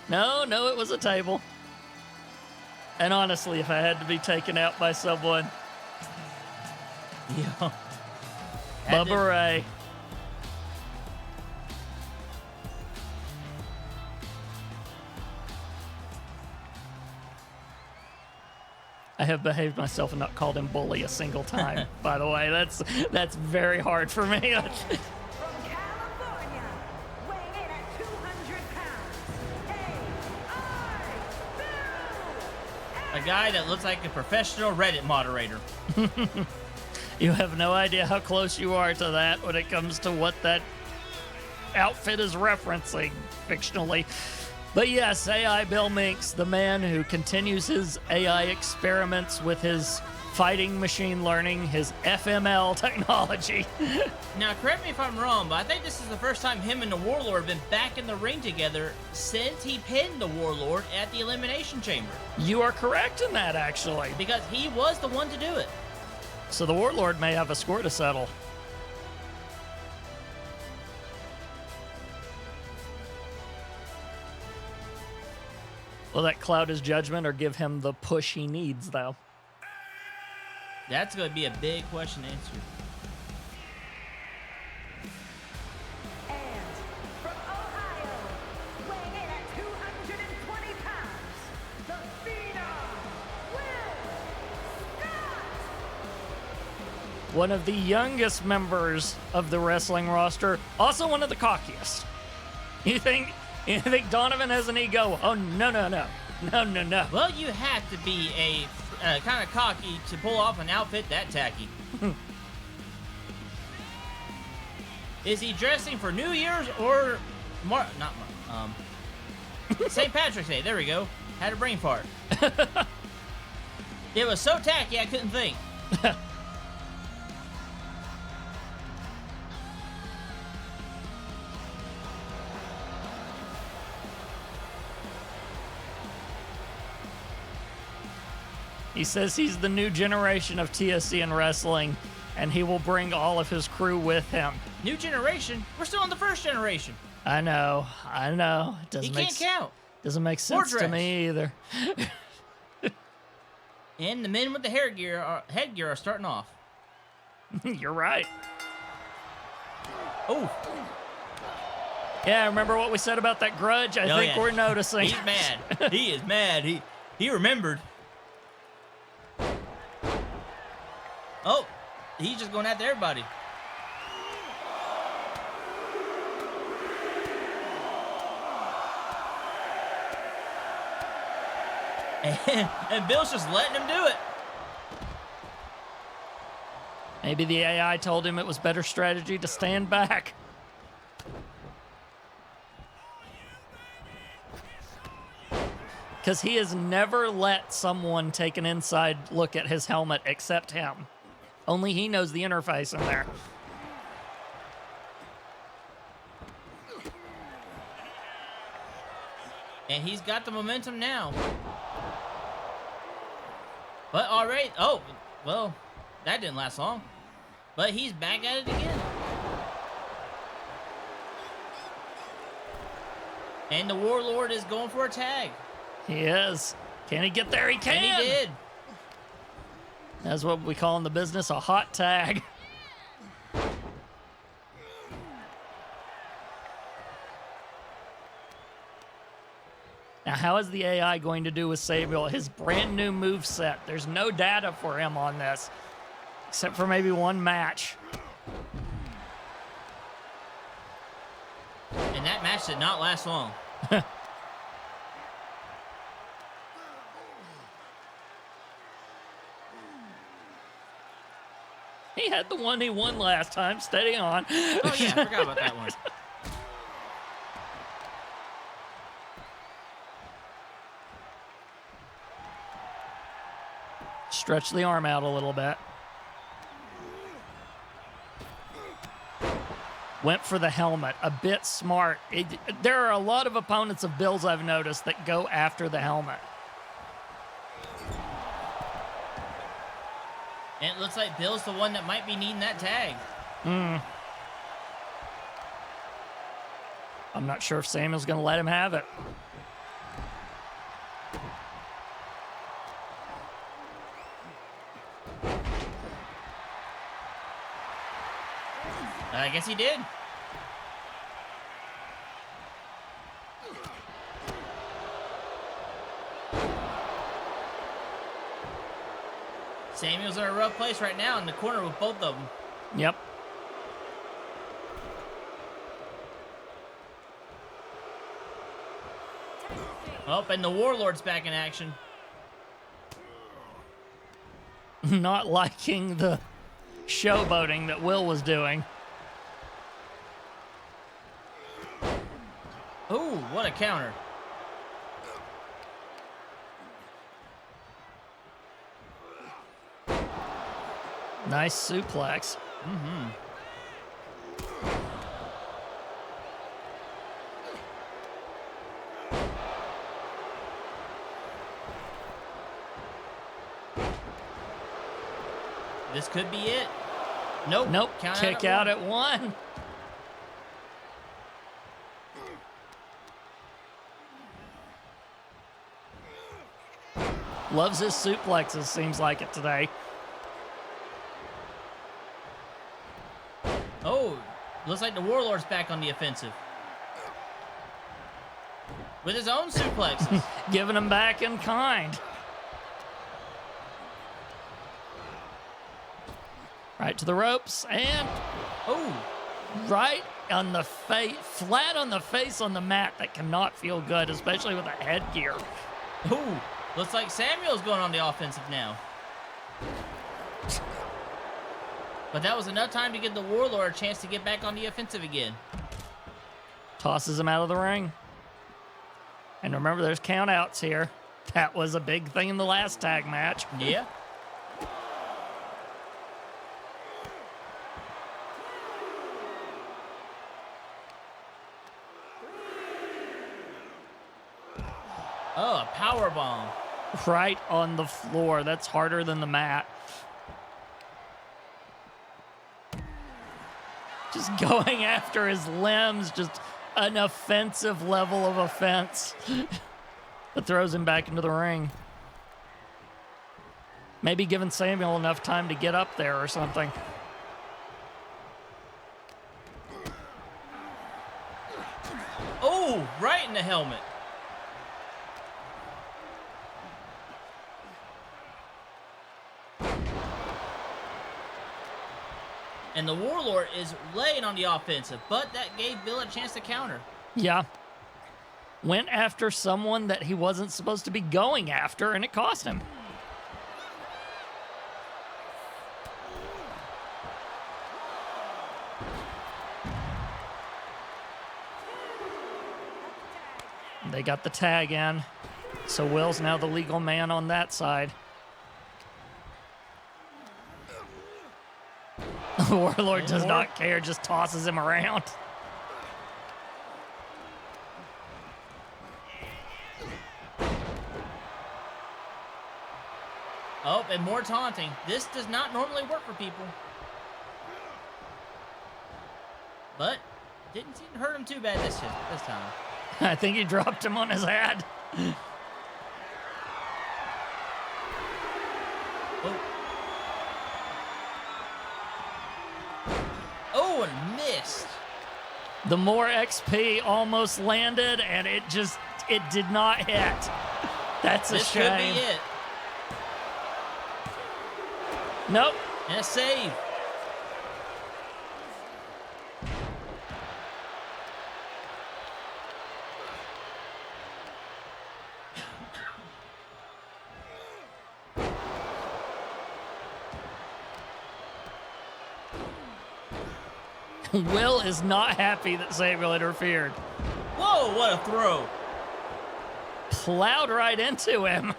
No, it was a table. And honestly, if I had to be taken out by someone, Yeah. Bubba Rey. I have behaved myself and not called him bully a single time, by the way. That's very hard for me. From California, weighing in at 200 pounds, A guy that looks like a professional Reddit moderator. You have no idea how close you are to that when it comes to what that outfit is referencing fictionally. But yes, AI Bill Minks, the man who continues his AI experiments with his fighting machine learning, his FML technology. Now, correct me if I'm wrong, but I think this is the first time him and the Warlord have been back in the ring together since he pinned the Warlord at the Elimination Chamber. You are correct in that, actually. Because he was the one to do it. So the Warlord may have a score to settle. Will that cloud his judgment or give him the push he needs, though? That's going to be a big question to answer. and from Ohio, weighing in at 220 pounds, the Phenom, one of the youngest members of the wrestling roster, also one of the cockiest. You think Donovan has an ego? Oh, no. No. Well, you have to be a kind of cocky to pull off an outfit that tacky. Is he dressing for New Year's or St. Patrick's Day? There we go. Had a brain fart. It was so tacky I couldn't think. He says he's the new generation of TSCN wrestling, and he will bring all of his crew with him. New generation? We're still in the first generation. I know. It doesn't He can't count. Doesn't make sense to me either. And the men with the headgear are starting off. You're right. Oh. Yeah, remember what we said about that grudge? I think we're noticing. He's mad. He is mad. He remembered. Oh, he's just going after everybody. And Bill's just letting him do it. Maybe the AI told him it was better strategy to stand back. Because he has never let someone take an inside look at his helmet except him. Only he knows the interface in there. And he's got the momentum now. But already, oh, well, that didn't last long. But he's back at it again. And the Warlord is going for a tag. He is. Can he get there? He can. And he did. That's what we call in the business a hot tag. Now, how is the AI going to do with Samuel? His brand new move set. There's no data for him on this, except for maybe one match. And that match did not last long. He had the one he won last time. Steady on. Oh, yeah, I forgot about that one. Stretch the arm out a little bit. Went for the helmet. A bit smart. There are a lot of opponents of Bill's I've noticed that go after the helmet. And it looks like Bill's the one that might be needing that tag. I'm not sure if Samuel's going to let him have it. I guess he did. Samuel's in a rough place right now in the corner with both of them. Yep. Oh, and the Warlord's back in action. Not liking the showboating that Will was doing. Ooh, what a counter. Nice suplex. This could be it. Nope. Count Kick out at one. Loves his suplexes, seems like it today. Oh, looks like the Warlord's back on the offensive. With his own suplexes. Giving him back in kind. Right to the ropes, and Oh, right on the face, flat on the face on the mat. That cannot feel good, especially with a headgear. ooh. Looks like Samuel's going on the offensive now. But that was enough time to give the Warlord a chance to get back on the offensive again. Tosses him out of the ring. And remember, there's countouts here. That was a big thing in the last tag match. Yeah. Oh, a power bomb. Right on the floor. That's harder than the mat. Just going after his limbs. Just an offensive level of offense. That throws him back into the ring. Maybe giving Samuel enough time to get up there or something. Oh, right in the helmet. And the Warlord is laying on the offensive, but that gave Bill a chance to counter. Yeah. Went after someone that he wasn't supposed to be going after, and it cost him. They got the tag in, so Will's now the legal man on that side. The Warlord does not care, just tosses him around. Oh, and more taunting. This does not normally work for people. But didn't seem to hurt him too bad this time. I think he dropped him on his head. Oh. Oh, and missed. The more XP almost landed, and it did not hit. That's a This shame. could be it. Nope. And a save. Will is not happy that Samuel interfered. Whoa, what a throw. Plowed right into him.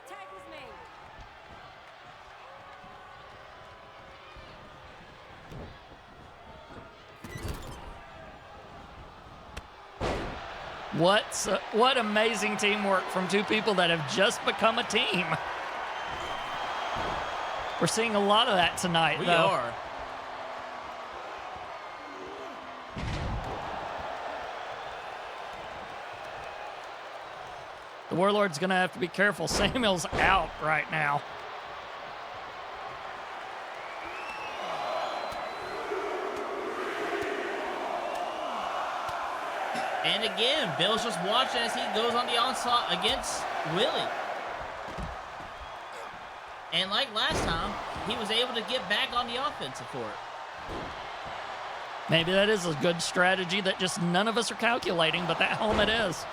Tag was made. What amazing teamwork from two people that have just become a team. We're seeing a lot of that tonight, We though. are. The Warlord's going to have to be careful. Samuel's out right now. And again, Bill's just watching as he goes on the onslaught against Willie. And like last time, he was able to get back on the offensive for it. Maybe that is a good strategy that just none of us are calculating, but that helmet is.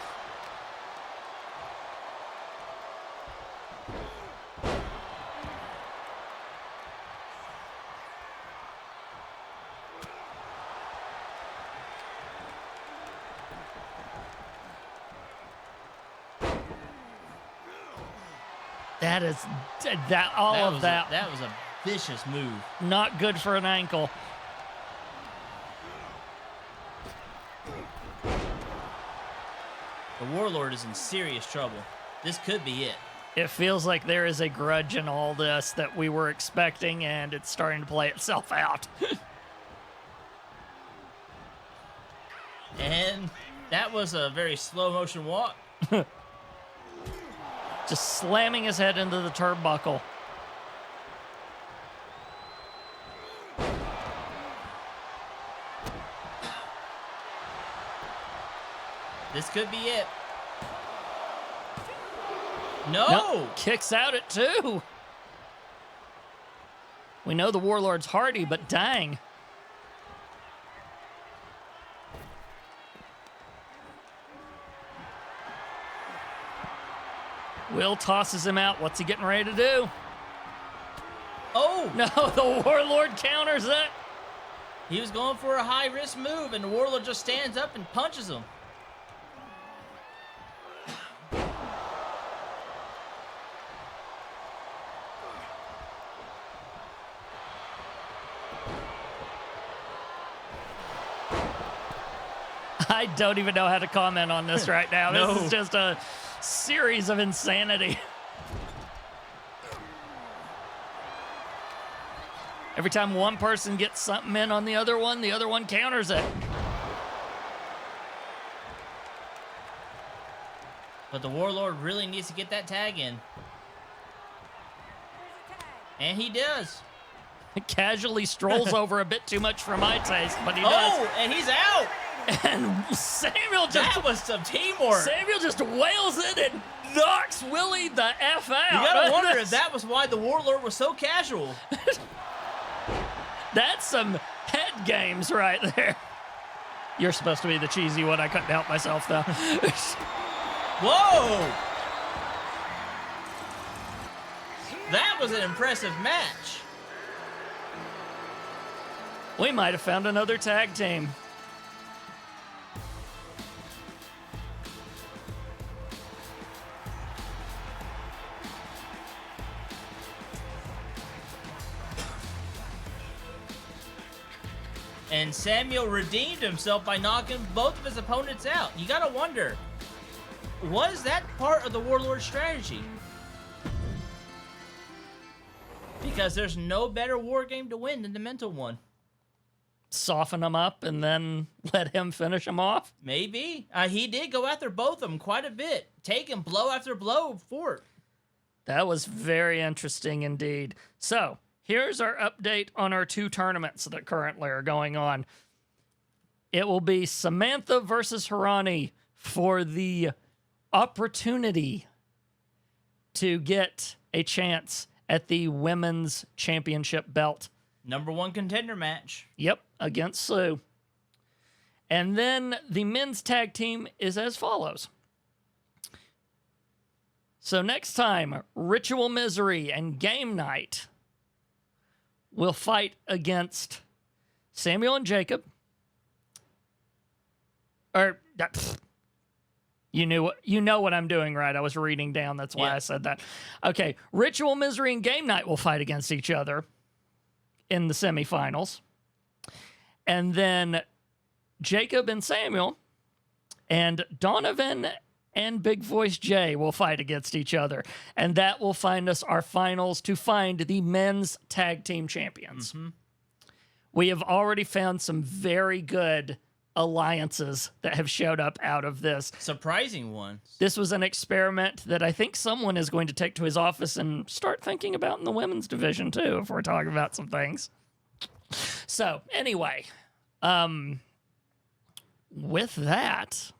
That is that all That of was that. that was a vicious move. Not good for an ankle. The Warlord is in serious trouble. This could be it. It feels like there is a grudge in all this that we were expecting, and it's starting to play itself out. And that was a very slow motion walk. Just slamming his head into the turnbuckle. This could be it. No. Nope, kicks out at 2. We know the Warlord's hardy, but dang. Will tosses him out. What's he getting ready to do? Oh! No, the Warlord counters it. He was going for a high-risk move, and the Warlord just stands up and punches him. I don't even know how to comment on this right now. No. This is just a series of insanity. Every time one person gets something in on the other one counters it. But the Warlord really needs to get that tag in. And he does. Casually strolls over a bit too much for my taste, but he does. Oh, and he's out. And Samuel That was some teamwork. Samuel just wails it and knocks Willie the F out. You gotta wonder if that was why the Warlord was so casual. That's some head games right there. You're supposed to be the cheesy one. I couldn't help myself, though. Whoa! That was an impressive match. We might have found another tag team. And Samuel redeemed himself by knocking both of his opponents out. You gotta wonder, was that part of the Warlord's strategy? Because there's no better war game to win than the mental one. Soften him up and then let him finish him off? Maybe. He did go after both of them quite a bit, taking blow after blow for it. That was very interesting indeed. So, here's our update on our 2 tournaments that currently are going on. It will be Samantha versus Harani for the opportunity to get a chance at the women's championship belt. #1 contender match. Yep, against Sue. And then the men's tag team is as follows. So next time, Ritual Misery and Game Night will fight against Samuel and Jacob. You know what I'm doing, right? I was reading down. That's why I said that. Okay, Ritual Misery and Game Night will fight against each other in the semifinals. And then Jacob and Samuel and Donovan and Big Voice Jay will fight against each other. And that will find us our finals to find the men's tag team champions. Mm-hmm. We have already found some very good alliances that have showed up out of this. Surprising ones. This was an experiment that I think someone is going to take to his office and start thinking about in the women's division too, if we're talking about some things. So anyway, with that,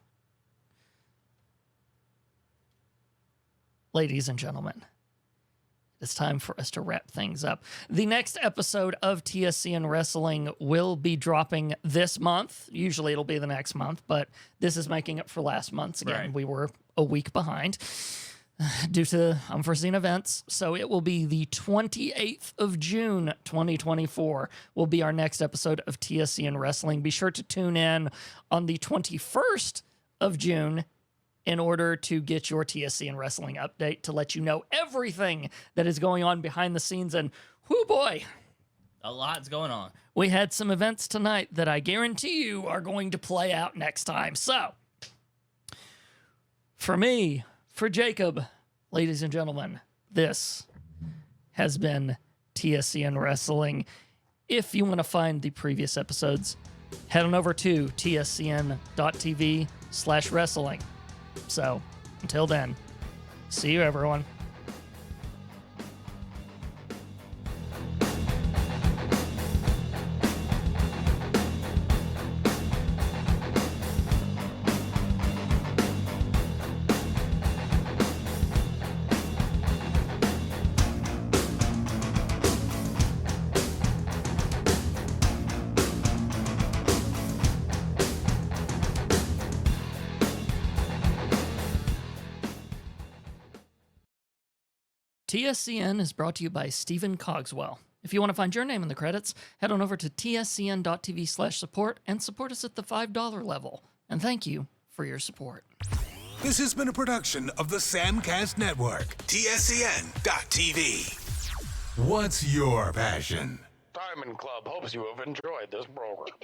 ladies and gentlemen, it's time for us to wrap things up. The next episode of TSCN Wrestling will be dropping this month. Usually it'll be the next month, but this is making up for last month's. Again, Right. We were a week behind due to unforeseen events. So it will be the 28th of June, 2024 will be our next episode of TSCN Wrestling. Be sure to tune in on the 21st of June in order to get your TSCN Wrestling update to let you know everything that is going on behind the scenes. And whoo boy, A lot's going on. we had some events tonight that I guarantee you are going to play out next time. So, for me, for Jacob, ladies and gentlemen, this has been TSCN Wrestling. If you want to find the previous episodes, head on over to tscn.tv/wrestling. So, until then, see you, everyone. TSCN is brought to you by Stephen Cogswell. If you want to find your name in the credits, head on over to tscn.tv/support and support us at the $5 level. And thank you for your support. This has been a production of the Samcast Network, TSCN.TV. What's your passion? Diamond Club hopes you have enjoyed this program.